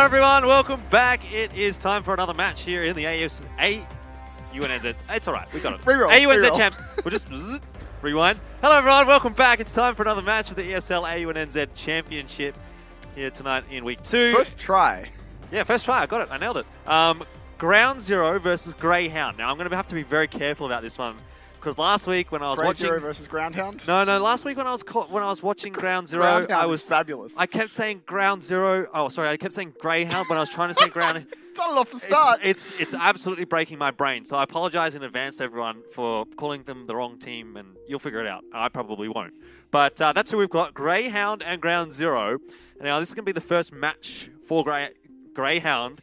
everyone, welcome back. It is time for another match here in the UNNZ. It's alright, we got it. Reroll, AUNZ reroll. champs. We'll just rewind. Hello everyone, welcome back. It's time for another match of the ESL AUNNZ Championship here tonight in week 2. First try. Yeah, first try. I got it. I nailed it. Ground Zero versus Greyhound. Now I'm going to have to be very careful about this one because last week when I was Ground watching Zero versus Groundhound. No, last week when I was watching Ground Zero, Groundhound I was is fabulous. I kept saying Ground Zero. Oh, sorry, I kept saying Greyhound when I was trying to say Ground. Started off the start. It's absolutely breaking my brain. So I apologize in advance to everyone for calling them the wrong team, and you'll figure it out. I probably won't. But that's who we've got, Greyhound and Ground Zero. Now this is going to be the first match for Greyhound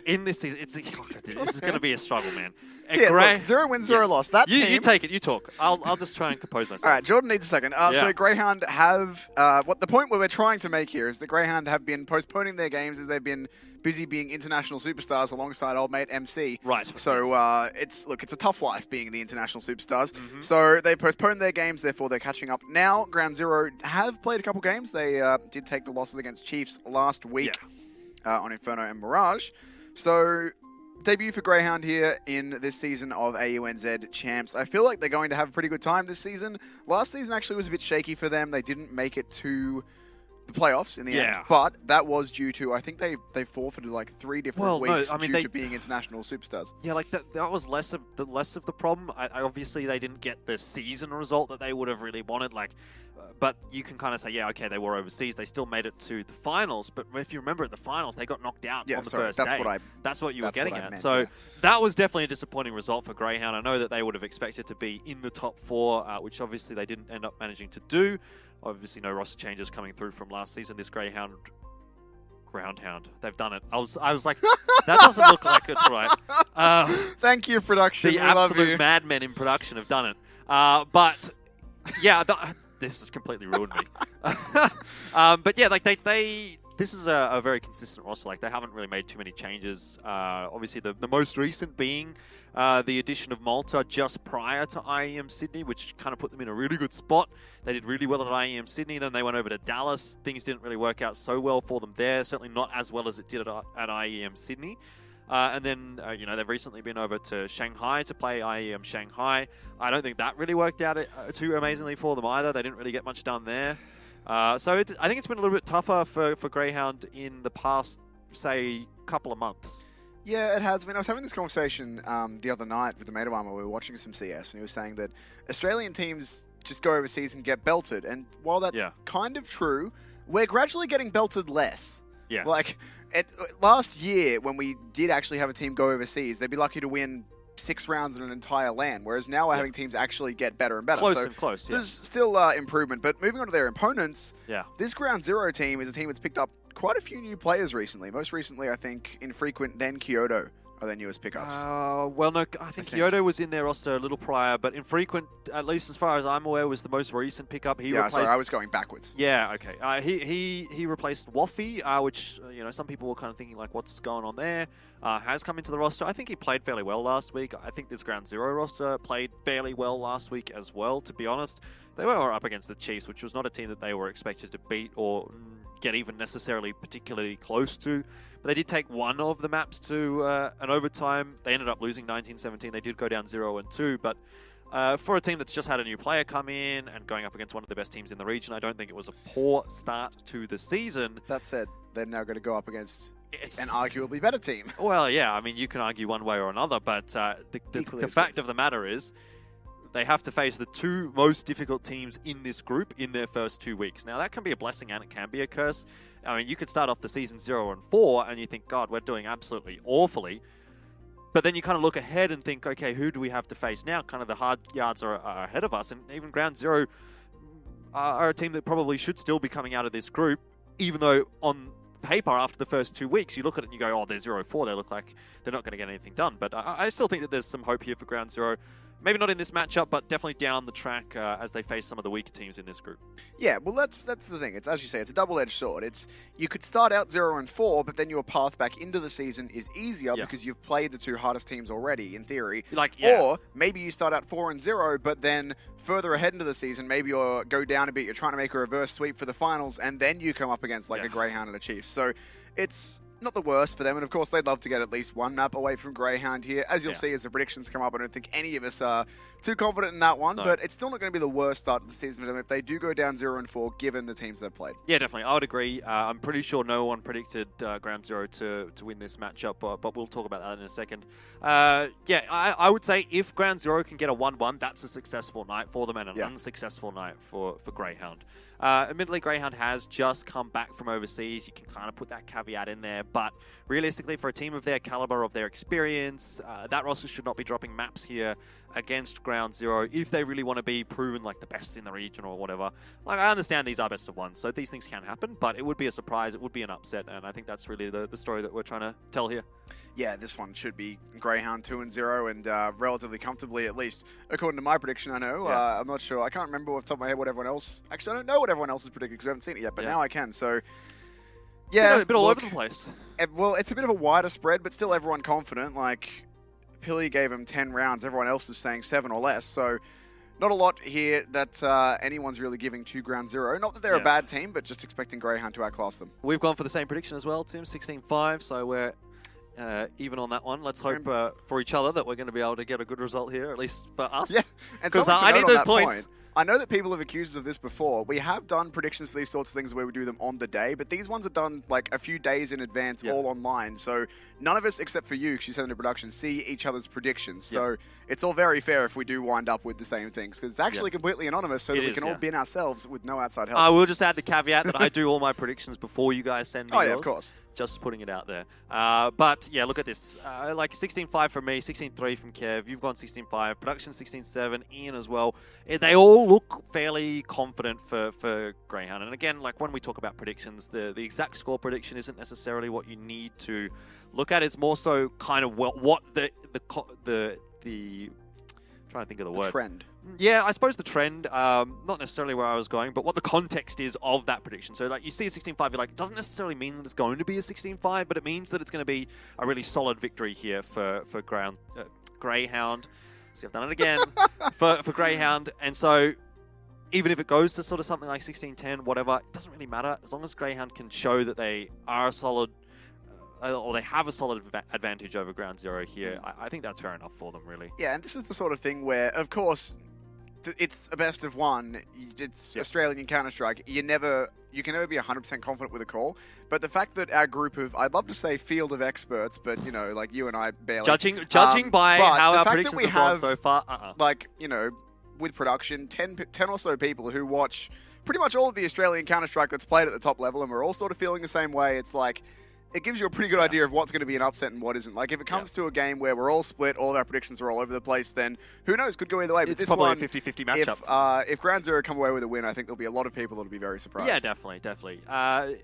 in this season. This is going to be a struggle, man. Yeah, look, 0 win, 0 loss. That you team... You take it. You talk. I'll just try and compose myself. All right, Jordan needs a second. So Greyhound have... what the point we're trying to make here is that Greyhound have been postponing their games as they've been busy being international superstars alongside old mate MC. Right. So it's a tough life being the international superstars. So they postponed their games, therefore they're catching up. Now, Ground Zero have played a couple games. They did take the losses against Chiefs last week on Inferno and Mirage. So... debut for Greyhound here in this season of AUNZ Champs. I feel like they're going to have a pretty good time this season. Last season actually was a bit shaky for them. They didn't make it to the playoffs in the end, but that was due to, I think they forfeited like 3 different weeks due to being international superstars. Yeah, like that was less of the problem. Obviously they didn't get the season result that they would have really wanted. But you can kind of say, yeah, okay, they were overseas. They still made it to the finals. But if you remember at the finals, they got knocked out on the first day. That's what you were getting at. So that was definitely a disappointing result for Greyhound. I know that they would have expected to be in the top 4, which obviously they didn't end up managing to do. Obviously, no roster changes coming through from last season. This Groundhound, they've done it. I was like, that doesn't look like it's right. Thank you, production. The absolute madmen in production have done it. But yeah, this has completely ruined me. But yeah, like this is a very consistent roster. Like they haven't really made too many changes. Obviously, the most recent being the addition of Malta just prior to IEM Sydney, which kind of put them in a really good spot. They did really well at IEM Sydney. Then they went over to Dallas. Things didn't really work out so well for them there. Certainly not as well as it did at IEM Sydney. And then, they've recently been over to Shanghai to play IEM Shanghai. I don't think that really worked out too amazingly for them either. They didn't really get much done there. So I think it's been a little bit tougher for Greyhound in the past, say, couple of months. Yeah, it has. I mean, I was having this conversation the other night with a mate of mine while we were watching some CS, and he was saying that Australian teams just go overseas and get belted. And while that's kind of true, we're gradually getting belted less. Yeah. Like, last year, when we did actually have a team go overseas, they'd be lucky to win 6 rounds in an entire LAN, whereas now we're having teams actually get better and better. Close. There's still improvement, but moving on to their opponents, this Ground Zero team is a team that's picked up quite a few new players recently. Most recently, I think, Infrequent, then Kyoto are their newest pickups. Well, no, I think Kyoto was in their roster a little prior, but Infrequent, at least as far as I'm aware, was the most recent pickup. He replaced... sorry, I was going backwards. Yeah, okay. He replaced Waffy, which, some people were kind of thinking, like, what's going on there? Has come into the roster. I think he played fairly well last week. I think this Ground Zero roster played fairly well last week as well, to be honest. They were up against the Chiefs, which was not a team that they were expected to beat or get even necessarily particularly close to. But they did take one of the maps to an overtime. They ended up losing 19-17. They did go down 0-2, but for a team that's just had a new player come in and going up against one of the best teams in the region, I don't think it was a poor start to the season. That said, they're now going to go up against an arguably better team. Well, yeah, I mean, you can argue one way or another, but the fact of the matter is they have to face the 2 most difficult teams in this group in their first 2 weeks. Now, that can be a blessing and it can be a curse. I mean, you could start off the season 0-4 and you think, God, we're doing absolutely awfully. But then you kind of look ahead and think, okay, who do we have to face now? Kind of the hard yards are ahead of us. And even Ground Zero are a team that probably should still be coming out of this group, even though on paper after the first 2 weeks, you look at it and you go, oh, they're 0-4. They look like they're not going to get anything done. But I still think that there's some hope here for Ground Zero. Maybe not in this matchup, but definitely down the track as they face some of the weaker teams in this group. Yeah, well, that's the thing. It's, as you say, it's a double-edged sword. It's, you could start out 0-4, but then your path back into the season is easier because you've played the two hardest teams already, in theory. Or maybe you start out 4-0, but then further ahead into the season, maybe you go down a bit, you're trying to make a reverse sweep for the finals, and then you come up against like a Greyhound and a Chiefs. So it's not the worst for them, and of course they'd love to get at least one map away from Greyhound here. As you'll see as the predictions come up, I don't think any of us are too confident in that one, but it's still not going to be the worst start of the season for them if they do go down 0-4, given the teams they've played. Yeah, definitely. I would agree. I'm pretty sure no one predicted Ground Zero to win this matchup, but we'll talk about that in a second. I would say if Ground Zero can get a 1-1, that's a successful night for them and an unsuccessful night for Greyhound. Admittedly, Greyhound has just come back from overseas. You can kind of put that caveat in there. But realistically, for a team of their caliber, of their experience, that roster should not be dropping maps here against Ground Zero if they really want to be proven like the best in the region or whatever. Like, I understand these are best of one, so these things can happen, but it would be a surprise. It would be an upset, and I think that's really the story that we're trying to tell here. Yeah, this one should be Greyhound 2-0 and relatively comfortably, at least according to my prediction. I know. I'm not sure. I can't remember off the top of my head what everyone else. Actually, I don't know what everyone else has predicted because we haven't seen it yet. But now I can. So, yeah, a bit all over the place. Well, it's a bit of a wider spread, but still everyone confident. Like Pilly gave him 10 rounds. Everyone else is saying 7 or less. So. Not a lot here that anyone's really giving to Ground Zero. Not that they're a bad team, but just expecting Greyhound to outclass them. We've gone for the same prediction as well, Tim. 16-5. So we're even on that one. Let's hope for each other that we're going to be able to get a good result here, at least for us. Yeah, because I need those points. I know that people have accused us of this before. We have done predictions for these sorts of things where we do them on the day, but these ones are done like a few days in advance, all online. So none of us, except for you, because you sent into production, see each other's predictions. So it's all very fair if we do wind up with the same things, because it's actually completely anonymous, so that we can all bin ourselves with no outside help. I will just add the caveat that I do all my predictions before you guys send me yours. Yeah, of course. Just putting it out there. But yeah, look at this. Like 16-5 from me, 16-3 from Kev. You've gone 16-5. Production 16-7. Ian as well. They all look fairly confident for Greyhound. And again, like when we talk about predictions, the exact score prediction isn't necessarily what you need to look at. It's more so kind of what the trying to think of the word. Trend. Yeah, I suppose the trend, not necessarily where I was going, but what the context is of that prediction. So, like, you see a 16-5, you're like, it doesn't necessarily mean that it's going to be a 16-5, but it means that it's going to be a really solid victory here for Greyhound. See, I've done it again. for Greyhound. And so, even if it goes to sort of something like 16-10, whatever, it doesn't really matter. As long as Greyhound can show that they are a solid or they have a solid advantage over Ground Zero here, I think that's fair enough for them, really. Yeah, and this is the sort of thing where, of course, it's a best of one. It's Australian Counter-Strike. You can never be 100% confident with a call. But the fact that our group of, I'd love to say field of experts, but, you know, like you and I barely. Judging by how our predictions have gone so far, like, you know, with production, 10 or so people who watch pretty much all of the Australian Counter-Strike that's played at the top level, and we're all sort of feeling the same way. It's like, it gives you a pretty good idea of what's going to be an upset and what isn't. Like, if it comes to a game where we're all split, all of our predictions are all over the place, then who knows? Could go either way. But it's this probably one, a 50-50 matchup. If Ground Zero come away with a win, I think there'll be a lot of people that'll be very surprised. Yeah, definitely.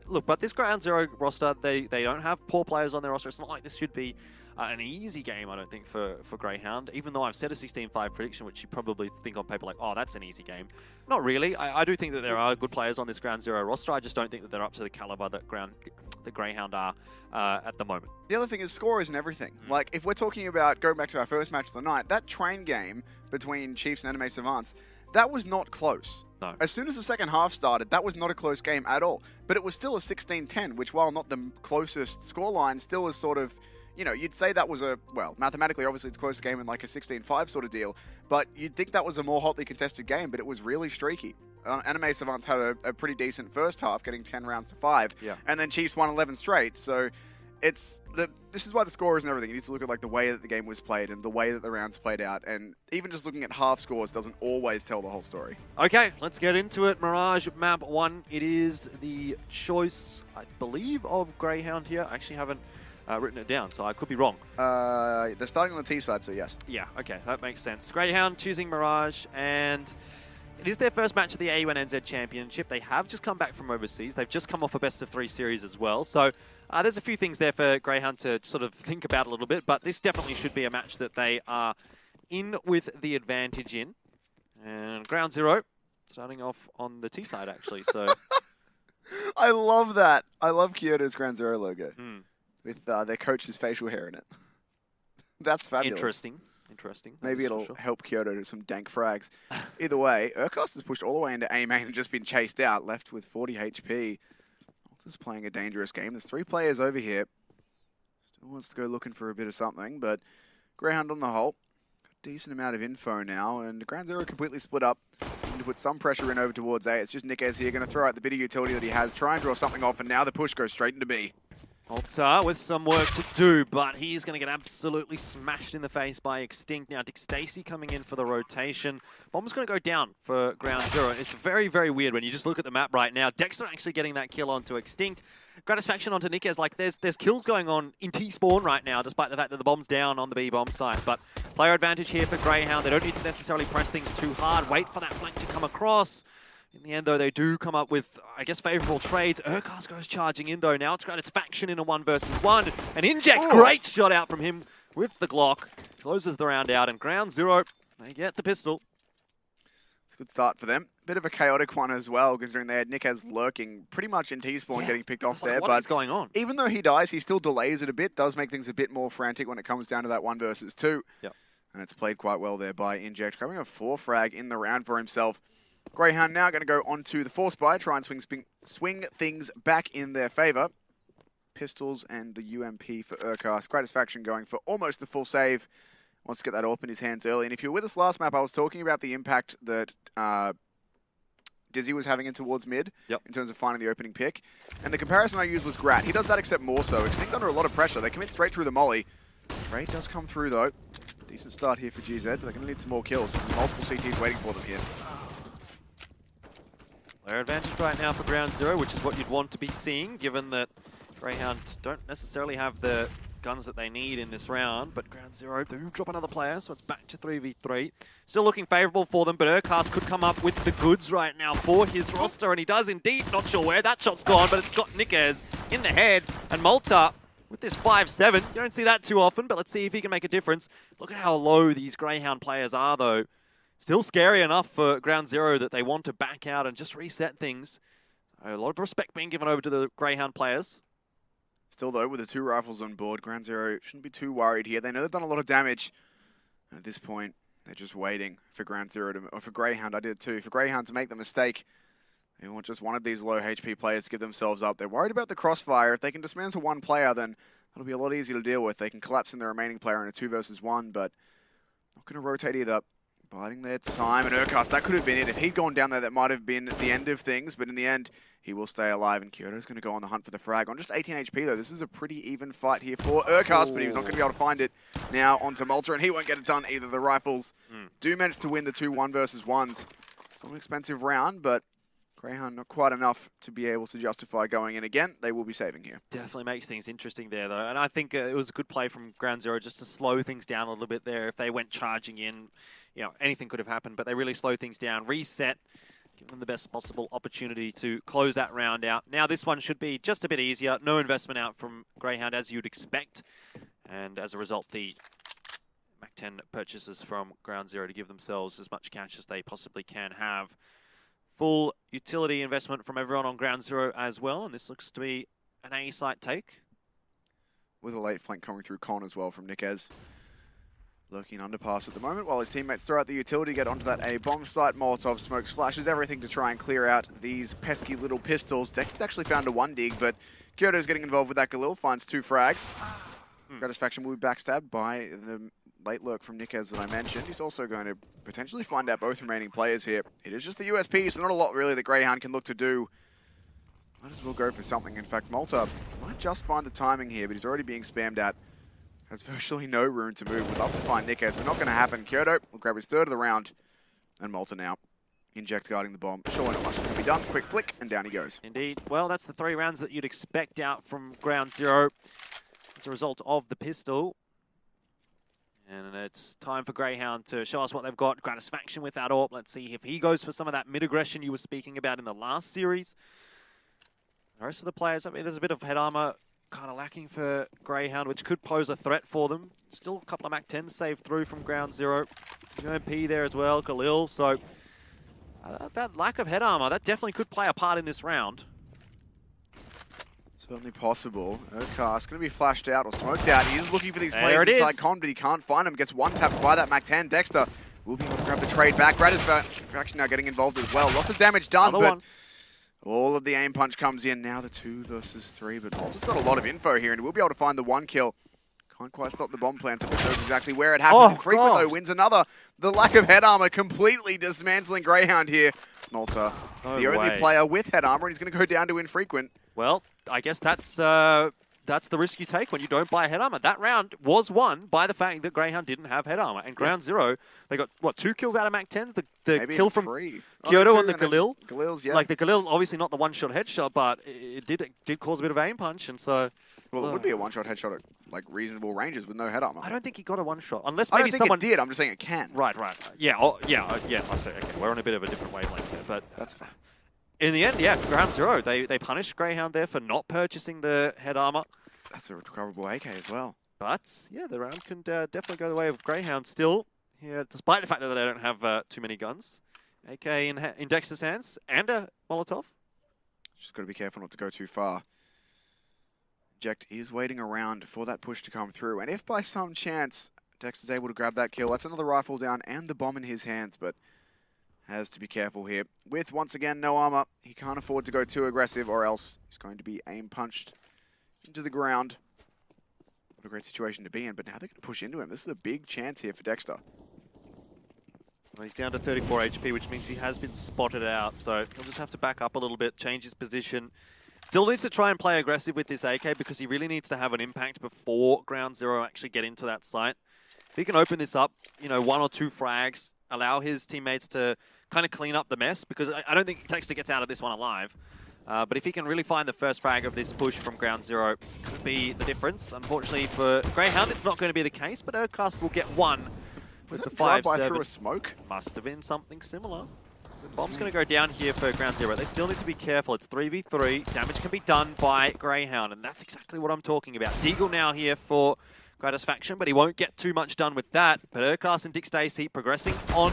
Look, but this Ground Zero roster, they don't have poor players on their roster. It's not like this should be an easy game, I don't think, for Greyhound, even though I've set a 16-5 prediction, which you probably think on paper like, oh, that's an easy game. Not really. I do think that there are good players on this Ground Zero roster. I just don't think that they're up to the caliber that Greyhound are at the moment. The other thing is score isn't everything. Like, if we're talking about going back to our first match of the night, that train game between Chiefs and Anime Savants, that was not close. No. As soon as the second half started, that was not a close game at all. But it was still a 16-10, which, while not the closest scoreline, still is sort of, you know, you'd say that was mathematically, obviously, it's a close game and like a 16-5 sort of deal, but you'd think that was a more hotly contested game, but it was really streaky. Anime Savants had a pretty decent first half, getting 10 rounds to 5, and then Chiefs won 11 straight, so this is why the score isn't everything. You need to look at like the way that the game was played and the way that the rounds played out, and even just looking at half scores doesn't always tell the whole story. Okay, let's get into it. Mirage Map 1, it is the choice, I believe, of Greyhound here. I actually haven't written it down, so I could be wrong. They're starting on the T side, so yes. Yeah, okay, that makes sense. Greyhound choosing Mirage, and it is their first match of the AUNNZ Championship. They have just come back from overseas. They've just come off a best-of-3 series as well. So there's a few things there for Greyhound to sort of think about a little bit, but this definitely should be a match that they are in with the advantage in. And ground zero, starting off on the T side, actually. So I love that. I love Kyoto's Ground Zero logo with their coach's facial hair in it. That's fabulous. Interesting. Maybe it'll help Kyoto do some dank frags. Either way, Urkast has pushed all the way into A main and just been chased out, left with 40 HP. Malta's playing a dangerous game. There's 3 players over here. Still wants to go looking for a bit of something, but Greyhound on the whole. Decent amount of info now, and Ground Zero completely split up. Need to put some pressure in over towards A. It's just Nikez here going to throw out the bit of utility that he has, try and draw something off, and now the push goes straight into B. Malta with some work to do, but he's going to get absolutely smashed in the face by Extinct. Now, Dick Stacey coming in for the rotation. Bomb's going to go down for Ground Zero. It's very, very weird when you just look at the map right now. Dexter actually getting that kill onto Extinct. Gratisfaction onto Nikez. Like, there's kills going on in T-spawn right now, despite the fact that the bomb's down on the B-bomb site. But player advantage here for Greyhound. They don't need to necessarily press things too hard. Wait for that flank to come across. In the end, though, they do come up with, I guess, favorable trades. Urkast goes charging in, though. Now it's Gratisfaction in a 1 versus 1. An inject, great shot out from him with the Glock. Closes the round out, and Ground Zero, they get the pistol. It's a good start for them. Bit of a chaotic one as well, considering they had Nikez lurking pretty much in T-spawn, getting picked off there. What is going on? Even though he dies, he still delays it a bit, does make things a bit more frantic when it comes down to that 1 versus 2. Yep. And it's played quite well there by Inject, grabbing a 4 frag in the round for himself. Greyhound now going to go on to the Force Buy, try and swing things back in their favour. Pistols and the UMP for Urkast. Gratisfaction going for almost the full save. Wants to get that AWP in his hands early. And if you were with us last map, I was talking about the impact that Dizzy was having in towards mid in terms of finding the opening pick. And the comparison I used was Grat. He does that except more so. Extinct under a lot of pressure. They commit straight through the molly. Trade does come through though. Decent start here for GZ, but they're going to need some more kills. Multiple CTs waiting for them here. Player advantage right now for Ground Zero, which is what you'd want to be seeing, given that Greyhound don't necessarily have the guns that they need in this round, but Ground Zero do drop another player, so it's back to 3v3. Still looking favourable for them, but Urkast could come up with the goods right now for his roster, and he does indeed. Not sure where that shot's gone, but it's got Nikez in the head, and Malta with this 5-7. You don't see that too often, but let's see if he can make a difference. Look at how low these Greyhound players are, though. Still scary enough for Ground Zero that they want to back out and just reset things. A lot of respect being given over to the Greyhound players. Still, though, with the 2 rifles on board, Ground Zero shouldn't be too worried here. They know they've done a lot of damage. And at this point, they're just waiting for Ground Zero to, or for Greyhound, I did too, for Greyhound to make the mistake. They want just one of these low HP players to give themselves up. They're worried about the crossfire. If they can dismantle 1 player, then that'll be a lot easier to deal with. They can collapse in the remaining player in a 2 versus 1, but not going to rotate either. Biding their time, and Urkast, that could have been it. If he'd gone down there, that might have been the end of things, but in the end, he will stay alive, and Kyoto's going to go on the hunt for the frag. On just 18 HP, though, this is a pretty even fight here for Urkast, but he's not going to be able to find it. Now onto Malta, and he won't get it done either. The rifles do manage to win the 2 1 versus 1s. Still an expensive round, but Greyhound not quite enough to be able to justify going in again. They will be saving here. Definitely makes things interesting there, though. And I think it was a good play from Ground Zero just to slow things down a little bit there. If they went charging in, you know, anything could have happened, but they really slowed things down, reset, give them the best possible opportunity to close that round out. Now this one should be just a bit easier. No investment out from Greyhound as you'd expect. And as a result, the MAC-10 purchases from Ground Zero to give themselves as much cash as they possibly can have. Full utility investment from everyone on Ground Zero as well, and this looks to be an A site take. With a late flank coming through Con as well from Nikez. Lurking underpass at the moment while his teammates throw out the utility, get onto that A bomb site. Molotov smokes, flashes, everything to try and clear out these pesky little pistols. Dexter's actually found a 1 dig, but Kyoto's getting involved with that. Galil finds 2 frags. Gratisfaction will be backstabbed by the late lurk from Nikez that I mentioned. He's also going to potentially find out both remaining players here. It is just the USP, so not a lot really that Greyhound can look to do. Might as well go for something. In fact, Malta might just find the timing here, but he's already being spammed at. Has virtually no room to move. Would love to find Nikez, but not going to happen. Kyoto will grab his 3rd of the round, and Malta now. Inject guarding the bomb. Sure, not much can be done. Quick flick, and down he goes. Indeed. Well, that's the 3 rounds that you'd expect out from Ground Zero as a result of the pistol. And it's time for Greyhound to show us what they've got. Gratisfaction with that AWP. Let's see if he goes for some of that mid-aggression you were speaking about in the last series. The rest of the players, I mean, there's a bit of head armor kind of lacking for Greyhound, which could pose a threat for them. Still a couple of MAC-10s saved through from ground zero. UMP there as well, Khalil. So that lack of head armor, that definitely could play a part in this round. Certainly possible. Urkast going to be flashed out or smoked out. He is looking for these There players it inside is. Con, but he can't find them. Gets one tapped by that MAC-10. Dexter will be able to grab the trade back. Brad is actually now getting involved as well. Lots of damage done, Another but one. all of the aim punch comes in. Now the 2 versus 3, but Malta's got a lot of info here, and we'll be able to find the 1 kill. Can't quite stop the bomb planter, but knows exactly where it happens. Oh, Infrequent, though, God. wins another. The lack of head armor completely dismantling Greyhound here. Malta, No the only way. player with head armor, and he's going to go down to Infrequent. Well, I guess that's the risk you take when you don't buy head armor. That round was won by the fact that Greyhound didn't have head armor. And ground zero, they got, what, 2 kills out of MAC-10s? The Maybe kill even from 3. Kyoto Oh, and the 2, then Khalil. Khalil's, yeah. Like, the Khalil, obviously not the one-shot headshot, but it did cause a bit of aim punch, and so... Well, it would be a one-shot headshot at like reasonable ranges with no head armor. I don't think he got a one-shot, unless I maybe don't think someone... it did. I'm just saying it can. Right. Yeah, I see. Okay, we're on a bit of a different wavelength there, but... That's fine. In the end, yeah, ground zero. They punished Greyhound there for not purchasing the head armor. That's a recoverable AK as well. But, yeah, the round can definitely go the way of Greyhound still. Yeah, despite the fact that they don't have too many guns. AK in Dexter's hands and a Molotov. Just got to be careful not to go too far. Inject is waiting around for that push to come through. And if by some chance Dexter's able to grab that kill, that's another rifle down and the bomb in his hands. But has to be careful here. With, once again, no armor, he can't afford to go too aggressive or else he's going to be aim punched into the ground. What a great situation to be in. But now they're going to push into him. This is a big chance here for Dexter. Well, he's down to 34 HP, which means he has been spotted out. So he'll just have to back up a little bit, change his position. Still needs to try and play aggressive with this AK because he really needs to have an impact before ground zero actually get into that site. If he can open this up, 1 or 2 frags, allow his teammates to kind of clean up the mess, because I don't think Dexter gets out of this one alive. But if he can really find the first frag of this push from ground zero, it could be the difference. Unfortunately for Greyhound, it's not going to be the case, but Urkast will get 1 with the 5-7. Through a smoke? Must have been something similar. The bomb's going to go down here for ground zero. They still need to be careful. It's 3v3. Damage can be done by Greyhound, and that's exactly what I'm talking about. Deagle now here for Gratisfaction, but he won't get too much done with that. But Urkast and Dick Stacey progressing on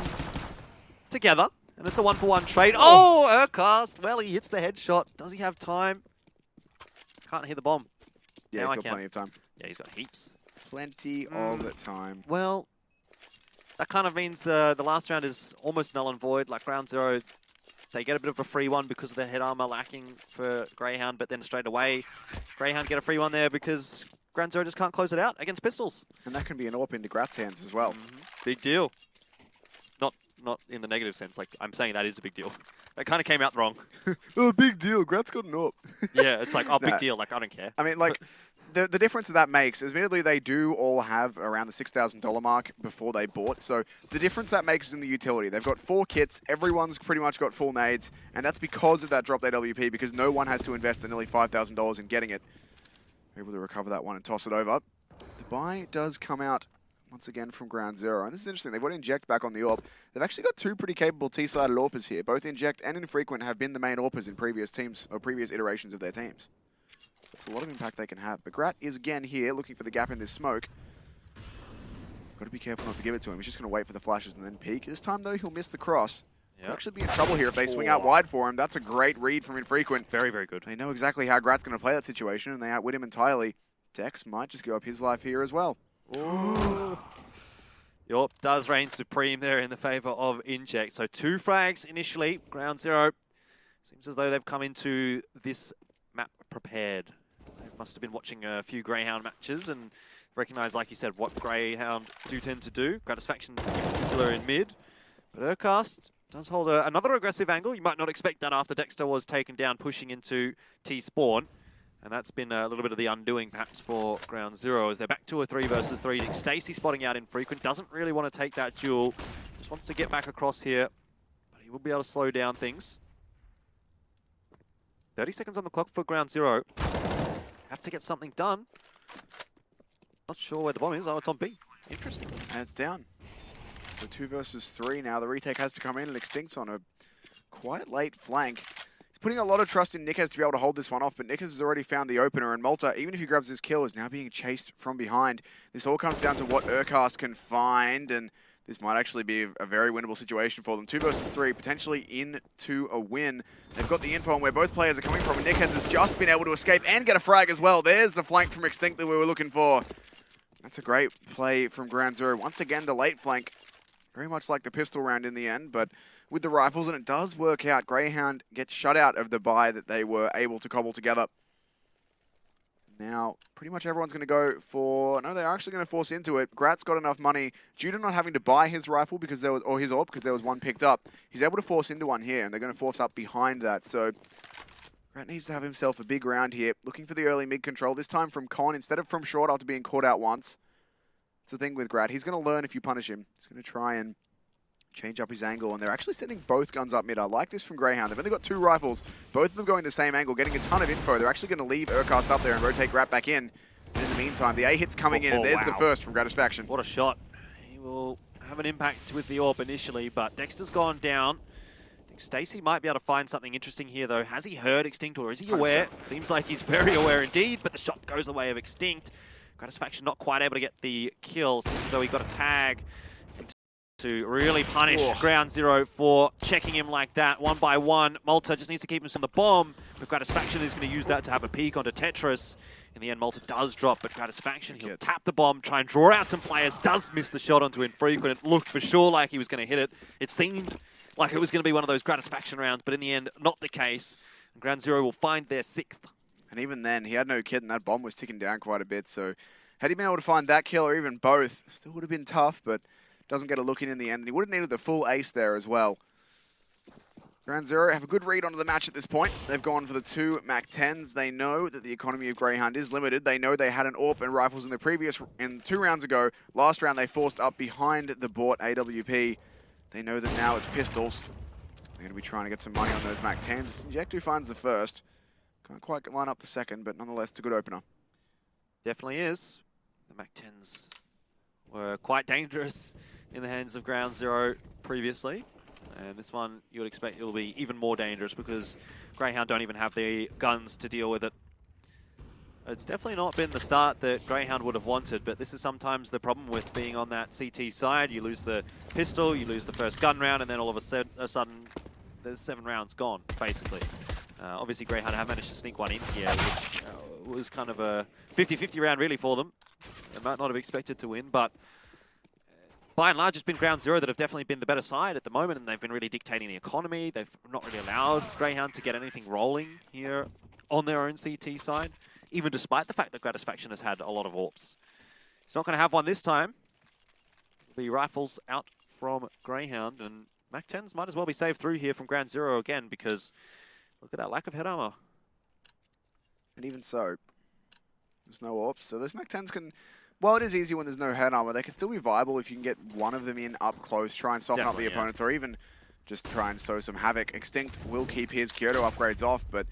together, and it's a 1-for-1 trade. Oh, Urkast! Well, he hits the headshot. Does he have time? Can't hit the bomb. Yeah, Now he's I got can. plenty of time. Yeah, he's got heaps. Plenty of time. Well, that kind of means the last round is almost null and void. Like ground zero, they get a bit of a free one because of the head armor lacking for Greyhound, but then straight away, Greyhound get a free one there because ground zero just can't close it out against pistols. And that can be an AWP into Grat's hands as well. Big deal. Not in the negative sense. Like, I'm saying that is a big deal. That kind of came out wrong. Oh, big deal. Grat's got an AWP. Yeah, it's like, oh, big Nah. deal. Like, I don't care. I mean, like, the difference that makes, admittedly, they do all have around the $6,000 mark before they bought. So the difference that makes is in the utility. They've got 4 kits. Everyone's pretty much got full nades. And that's because of that dropped AWP, because no one has to invest nearly $5,000 in getting it. They're able to recover that one and toss it over. The buy does come out once again from ground zero. And this is interesting. They've got Inject back on the AWP. They've actually got 2 pretty capable T-sided AWPers here. Both Inject and Infrequent have been the main AWPers in previous teams, or previous iterations of their teams. That's a lot of impact they can have. But Grat is again here, looking for the gap in this smoke. Got to be careful not to give it to him. He's just going to wait for the flashes and then peek. This time, though, he'll miss the cross. He'll actually be in trouble here if they swing out wide for him. That's a great read from Infrequent. Very, very good. They know exactly how Grat's going to play that situation, and they outwit him entirely. Dex might just give up his life here as well. Ooh. Yup, does reign supreme there in the favor of Inject. So 2 frags initially, ground zero. Seems as though they've come into this map prepared. They must have been watching a few Greyhound matches and recognize, like you said, what Greyhound do tend to do. Gratisfaction in particular in mid. But Urkast does hold another aggressive angle. You might not expect that after Dexter was taken down, pushing into T-spawn. And that's been a little bit of the undoing, perhaps, for ground zero, as they're back to a 3 versus 3. Stacey spotting out Infrequent, doesn't really want to take that duel. Just wants to get back across here, but he will be able to slow down things. 30 seconds on the clock for ground zero. Have to get something done. Not sure where the bomb is. Oh, it's on B. Interesting. And it's down. So 2 versus 3 now. The retake has to come in, and Extinct's on a quite late flank. He's putting a lot of trust in Nickez to be able to hold this one off, but Nickez has already found the opener, and Malta, even if he grabs his kill, is now being chased from behind. This all comes down to what Urcast can find, and this might actually be a very winnable situation for them. 2 versus 3, potentially into a win. They've got the info on where both players are coming from, and Nickez has just been able to escape and get a frag as well. There's the flank from Extinct that we were looking for. That's a great play from Ground Zero. Once again, the late flank, very much like the pistol round in the end, but with the rifles, and it does work out. Greyhound gets shut out of the buy that they were able to cobble together. Now, pretty much everyone's going to go for... No, they're actually going to force into it. Grat's got enough money due to not having to buy his rifle because there was, or his AWP because there was one picked up. He's able to force into one here, and they're going to force up behind that. So Grat needs to have himself a big round here. Looking for the early mid control, this time from Con instead of from short after being caught out once. It's the thing with Grat. He's going to learn if you punish him. He's going to try and change up his angle, and they're actually sending both guns up mid. I like this from Greyhound. They've only got 2 rifles, both of them going the same angle, getting a ton of info. They're actually going to leave Urcast up there and rotate Grat back in. And in the meantime, the A hit's coming in, and there's the first from Gratisfaction. What a shot. He will have an impact with the AWP initially, but Dexter's gone down. I think Stacey might be able to find something interesting here, though. Has he heard Extinct, or is he aware? Seems like he's very aware indeed, but the shot goes the way of Extinct. Gratisfaction not quite able to get the kill, seems as though he got a tag to really punish Ground Zero for checking him like that, 1 by 1. Malta just needs to keep him from the bomb, but Gratisfaction is going to use that to have a peek onto Tetris. In the end, Malta does drop, but Gratisfaction, he'll tap the bomb, try and draw out some players, does miss the shot onto Infrequent. It looked for sure like he was going to hit it. It seemed like it was going to be one of those Gratisfaction rounds, but in the end, not the case. And Ground Zero will find their 6th. And even then, he had no kid, and that bomb was ticking down quite a bit, so had he been able to find that kill, or even both, still would have been tough, but doesn't get a look in the end, and he would have needed the full ace there as well. Ground Zero have a good read onto the match at this point. They've gone for the 2 MAC-10s. They know that the economy of Greyhound is limited. They know they had an AWP and rifles in 2 rounds ago. Last round they forced up behind the bought AWP. They know that now it's pistols. They're going to be trying to get some money on those MAC-10s. It's Inject who finds the first. Can't quite line up the second, but nonetheless, it's a good opener. Definitely is. The MAC-10s were quite dangerous in the hands of Ground Zero previously. And this one, you would expect it will be even more dangerous because Greyhound don't even have the guns to deal with it. It's definitely not been the start that Greyhound would have wanted, but this is sometimes the problem with being on that CT side. You lose the pistol, you lose the first gun round, and then all of a sudden, there's 7 rounds gone, basically. Obviously, Greyhound have managed to sneak one in here, which was kind of a 50-50 round, really, for them. They might not have expected to win, but by and large, it's been Ground Zero that have definitely been the better side at the moment, and they've been really dictating the economy. They've not really allowed Greyhound to get anything rolling here on their own CT side, even despite the fact that Gratisfaction has had a lot of AWPs. He's not going to have one this time. The rifles out from Greyhound, and MAC-10s might as well be saved through here from Ground Zero again, because look at that lack of head armor. And even so, there's no AWPs, so those MAC-10s can... Well, it is easy when there's no head armor. They can still be viable if you can get one of them in up close, try and soften up the opponents, or even just try and sow some havoc. Extinct will keep his Kyoto upgrades off, but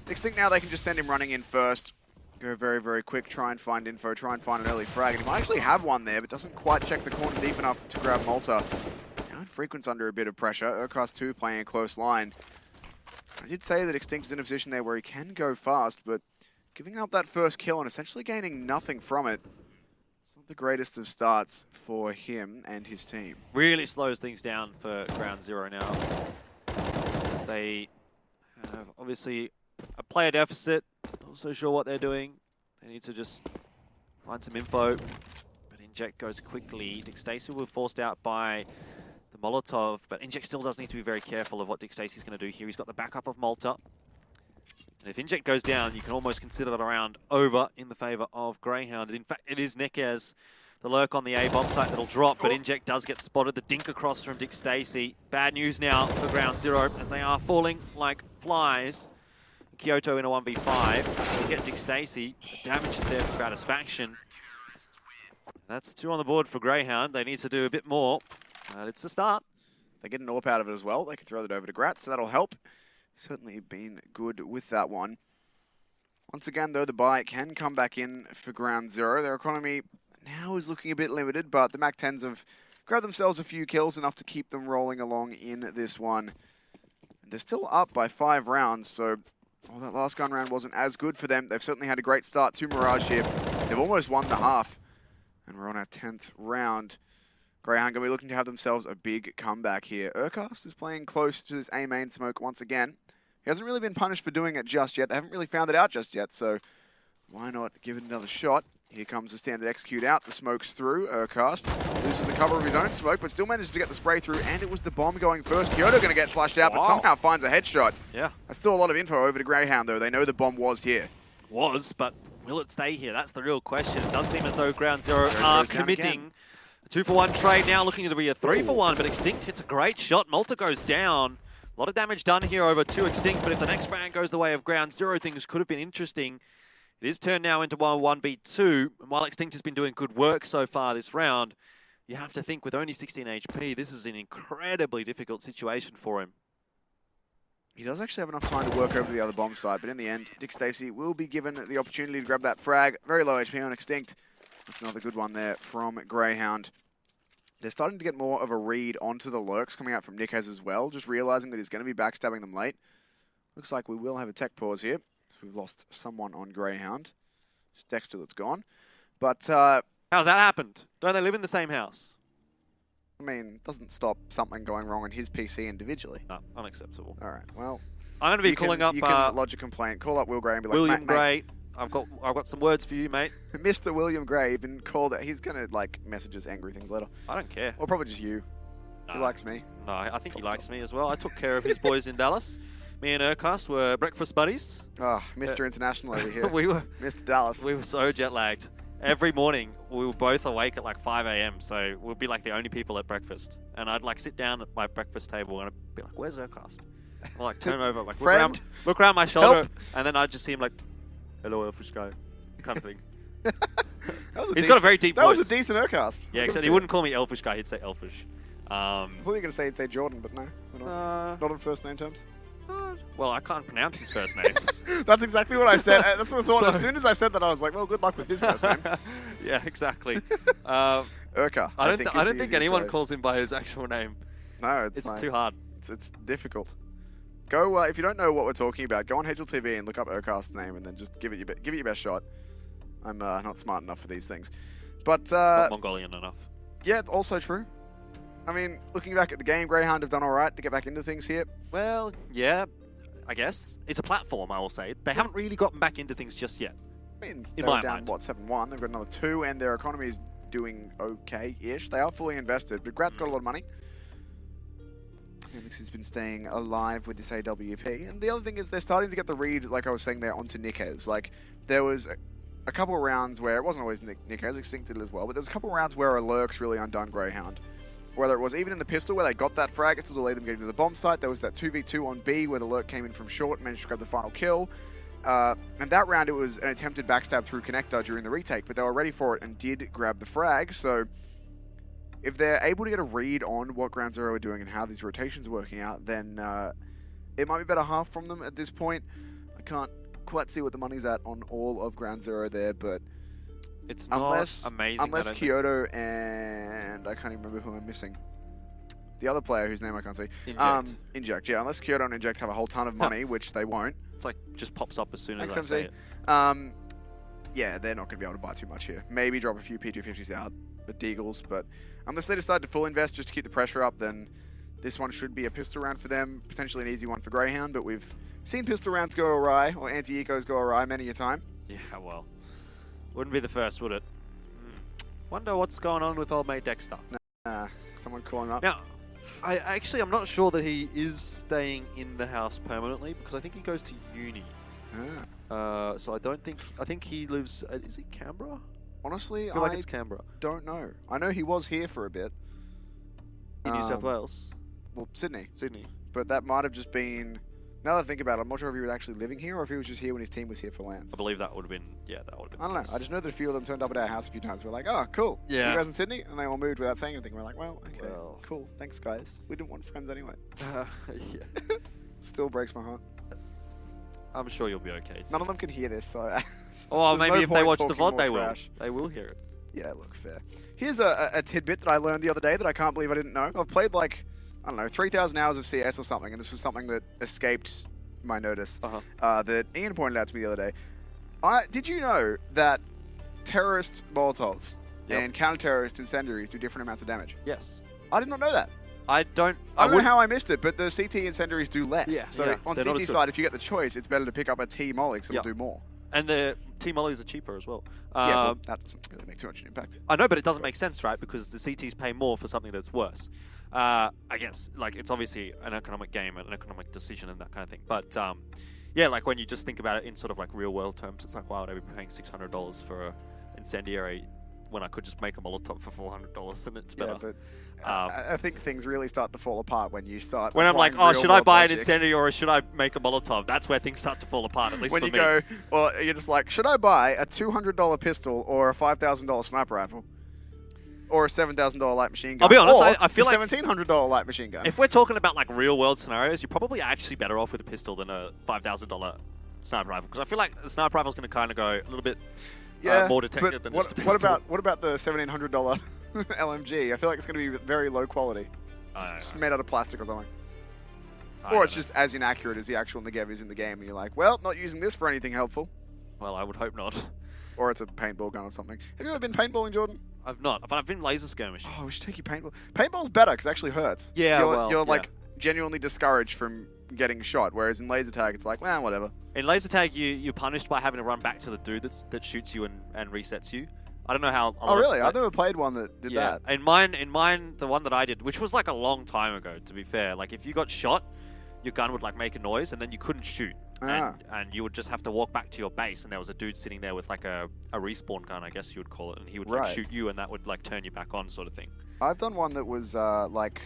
Extinct now they can just send him running in first. Go very, very quick, try and find info, try and find an early frag. And he might actually have one there, but doesn't quite check the corner deep enough to grab Malta. Now Infrequent's under a bit of pressure. Urcast 2 playing a close line. I did say that Extinct is in a position there where he can go fast, but giving up that first kill and essentially gaining nothing from it, the greatest of starts for him and his team. Really slows things down for Ground Zero now. As they have obviously a player deficit, not so sure what they're doing. They need to just find some info. But Inject goes quickly. Dick Stacey will be forced out by the Molotov, but Inject still does need to be very careful of what Dick Stacey's going to do here. He's got the backup of Malta. And if Inject goes down, you can almost consider that a round over in the favor of Greyhound. In fact, it is Nekez, the lurk on the A bomb site that'll drop, but Inject does get spotted. The dink across from Dick Stacey. Bad news now for Ground Zero as they are falling like flies. Kyoto in a 1v5. To get Dick Stacey, the damage is there for Gratisfaction. That's 2 on the board for Greyhound. They need to do a bit more. It's a start. They get an AWP out of it as well. They can throw that over to Grat, so that'll help. Certainly been good with that one. Once again, though, the buy can come back in for Ground Zero. Their economy now is looking a bit limited, but the MAC-10s have grabbed themselves a few kills, enough to keep them rolling along in this one. And they're still up by 5 rounds, so that last gun round wasn't as good for them. They've certainly had a great start to Mirage here. They've almost won the half, and we're on our 10th round. Greyhound going to be looking to have themselves a big comeback here. Urcast is playing close to this A main smoke once again. He hasn't really been punished for doing it just yet. They haven't really found it out just yet, so why not give it another shot? Here comes the standard execute out. The smoke's through. Urcast loses the cover of his own smoke, but still manages to get the spray through, and it was the bomb going first. Kyoto going to get flushed out, but somehow finds a headshot. Yeah. That's still a lot of info over to Greyhound, though. They know the bomb was here. But will it stay here? That's the real question. It does seem as though Ground Zero are committing. A 2-for-1 trade now, looking to be a 3-for-1, but Extinct hits a great shot. Malta goes down. A lot of damage done here over 2 Extinct, but if the next round goes the way of Ground Zero, things could have been interesting. It is turned now into 1v2, and while Extinct has been doing good work so far this round, you have to think with only 16 HP, this is an incredibly difficult situation for him. He does actually have enough time to work over to the other bomb site, but in the end, Dick Stacey will be given the opportunity to grab that frag. Very low HP on Extinct. That's another good one there from Greyhound. They're starting to get more of a read onto the lurks coming out from Nickez as well, just realizing that he's going to be backstabbing them late. Looks like we will have a tech pause here. So we've lost someone on Greyhound. It's Dexter that's gone. But, how's that happened? Don't they live in the same house? I mean, doesn't stop something going wrong on his PC individually. No, unacceptable. All right, well. I'm going to be calling up... You can lodge a complaint. Call up Will Gray and be like, William mate, Gray. I've got some words for you, mate. Mr. William Gray even called it. He's going to, like, message us angry things later. I don't care. Or probably just you. No. He likes me. No, I think he likes me as well. I took care of his boys in Dallas. Me and Urcast were breakfast buddies. Oh, Mr. International over here. We were Mr. Dallas. We were so jet lagged. Every morning, we were both awake at like 5 a.m. So we'll be like the only people at breakfast. And I'd like sit down at my breakfast table and I'd be like, "Where's Urcast?" I'll like turn over, like look around my shoulder, Help. and then I'd just see him like, "Hello, elfish guy," kind of thing. He's got a very deep voice. That was a decent Urcast. Yeah, except he wouldn't call me elfish guy. He'd say elfish. I thought you were going to say he'd say Jordan, but no. Not on first name terms. Well, I can't pronounce his first name. That's exactly what I said. That's what I thought. As soon as I said that, I was like, well, good luck with his first name. Yeah, exactly. Urca. I don't think anyone calls him by his actual name. No, it's too hard. It's difficult. Go if you don't know what we're talking about, go on Hedgel TV and look up Urcast's name, and then just give it your best shot. I'm not smart enough for these things, but not Mongolian enough. Yeah, also true. I mean, looking back at the game, Greyhound have done all right to get back into things here. Well, yeah, I guess. It's a platform, I will say. They haven't really gotten back into things just yet. I mean, in they're my down, mind. what, 7-1? They've got another 2, and their economy is doing okay-ish. They are fully invested, but Grat's got a lot of money. Alex has been staying alive with this AWP. And the other thing is they're starting to get the read, like I was saying there, onto Nickez. Like, there was a couple of rounds where, it wasn't always Nickez, Extinct did it as well, but there's a couple of rounds where a Lurk's really undone Greyhound. Whether it was even in the pistol where they got that frag, it still delayed them getting to the bomb site. There was that 2v2 on B where the Lurk came in from short and managed to grab the final kill. And that round, it was an attempted backstab through connector during the retake, but they were ready for it and did grab the frag. So if they're able to get a read on what Ground Zero are doing and how these rotations are working out, then it might be better half from them at this point. I can't quite see what the money's at on all of Ground Zero there, but it's not amazing. Unless Kyoto and I can't even remember who I'm missing. The other player whose name I can't see. Inject, yeah. Unless Kyoto and Inject have a whole ton of money, which they won't. It's like just pops up as soon as XMZ. I say it. Yeah, they're not going to be able to buy too much here. Maybe drop a few PG50s out at Deagles, but unless they decide to full invest just to keep the pressure up, then this one should be a pistol round for them. Potentially an easy one for Greyhound, but we've seen pistol rounds go awry, or anti-ecos go awry many a time. Yeah, well, wouldn't be the first, would it? Wonder what's going on with old mate Dexter. Someone call him up. Now, I'm not sure that he is staying in the house permanently because I think he goes to uni. So I think he lives, is it Canberra? Honestly, I feel like it's Canberra. Don't know. I know he was here for a bit. In New South Wales? Well, Sydney. Sydney. But that might have just been, now that I think about it, I'm not sure if he was actually living here or if he was just here when his team was here for Lance. I believe that would have been, yeah, that would have been I don't know. I just know that a few of them turned up at our house a few times. We're like, oh, cool. Yeah. You guys in Sydney? And they all moved without saying anything. We're like, well, okay, cool. Thanks, guys. We didn't want friends anyway. Yeah. Still breaks my heart. I'm sure you'll be okay. None of them can hear this, so... Well, maybe if they watch the VOD, they will. Trash. They will hear it. Yeah, look, fair. Here's a tidbit that I learned the other day that I can't believe I didn't know. I've played, like, I don't know, 3,000 hours of CS or something, and this was something that escaped my notice that Ian pointed out to me the other day. Did you know that terrorist Molotovs and counter-terrorist incendiaries do different amounts of damage? Yes. I did not know that. I don't know how I missed it, but the CT incendiaries do less. Yeah, So on CT side, if you get the choice, it's better to pick up a T molly because it'll do more. And the T-mollies are cheaper as well. Well, that doesn't really make too much of an impact. I know, but it doesn't make sense, right? Because the CTs pay more for something that's worse. I guess, like, it's obviously an economic game and an economic decision and that kind of thing. But, yeah, like, when you just think about it in sort of, like, real-world terms, it's like, why would I be paying $600 for an incendiary when I could just make a Molotov for $400 and it's better? Yeah, but I think things really start to fall apart when you start. When I'm like, oh, should I buy an incendiary or should I make a Molotov? That's where things start to fall apart, at least when for you me. go, well, you're just like, should I buy a $200 pistol or a $5,000 sniper rifle? Or a $7,000 light machine gun? I'll be honest, or I feel a like $1,700 light machine gun. if we're talking about like real world scenarios, you're probably actually better off with a pistol than a $5,000 sniper rifle. Because I feel like the sniper rifle's going to kind of go a little bit more detective than just a pistol. What about the $1,700 LMG? I feel like it's going to be very low quality. It's made out of plastic or something. Or it's just as inaccurate as the actual Negev is in the game, and you're like, well, not using this for anything helpful. Well, I would hope not. Or it's a paintball gun or something. Have you ever been paintballing, Jordan? I've not, but I've been laser skirmishing. Oh, we should take you paintball. Paintball's better because it actually hurts. Yeah, you're like genuinely discouraged from getting shot, whereas in laser tag, it's like, well, whatever. In laser tag, you're punished by having to run back to the dude that shoots you and resets you. I don't know how. Oh, really? I've never played one that did that. In mine, the one that I did, which was like a long time ago, to be fair. Like if you got shot, your gun would like make a noise, and then you couldn't shoot, and you would just have to walk back to your base. And there was a dude sitting there with like a respawn gun, I guess you would call it, and he would like shoot you, and that would like turn you back on, sort of thing. I've done one that was like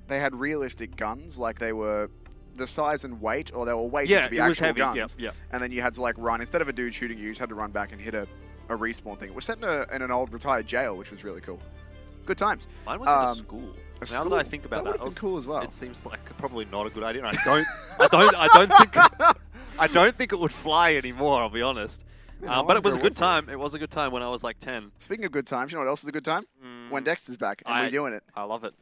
they had realistic guns, like they were the size and weight, or they were weighted to be actual guns. Yeah. And then you had to like run instead of a dude shooting you, you just had to run back and hit a respawn thing. It was set in an old retired jail, which was really cool. Good times. Mine was in a school. Now that I think about that would have been cool as well. It seems like probably not a good idea. And I don't think it would fly anymore. I'll be honest. But it was a good time. It was a good time when I was like 10. Speaking of good times, you know what else is a good time? When Dexter's back and we're doing it. I love it.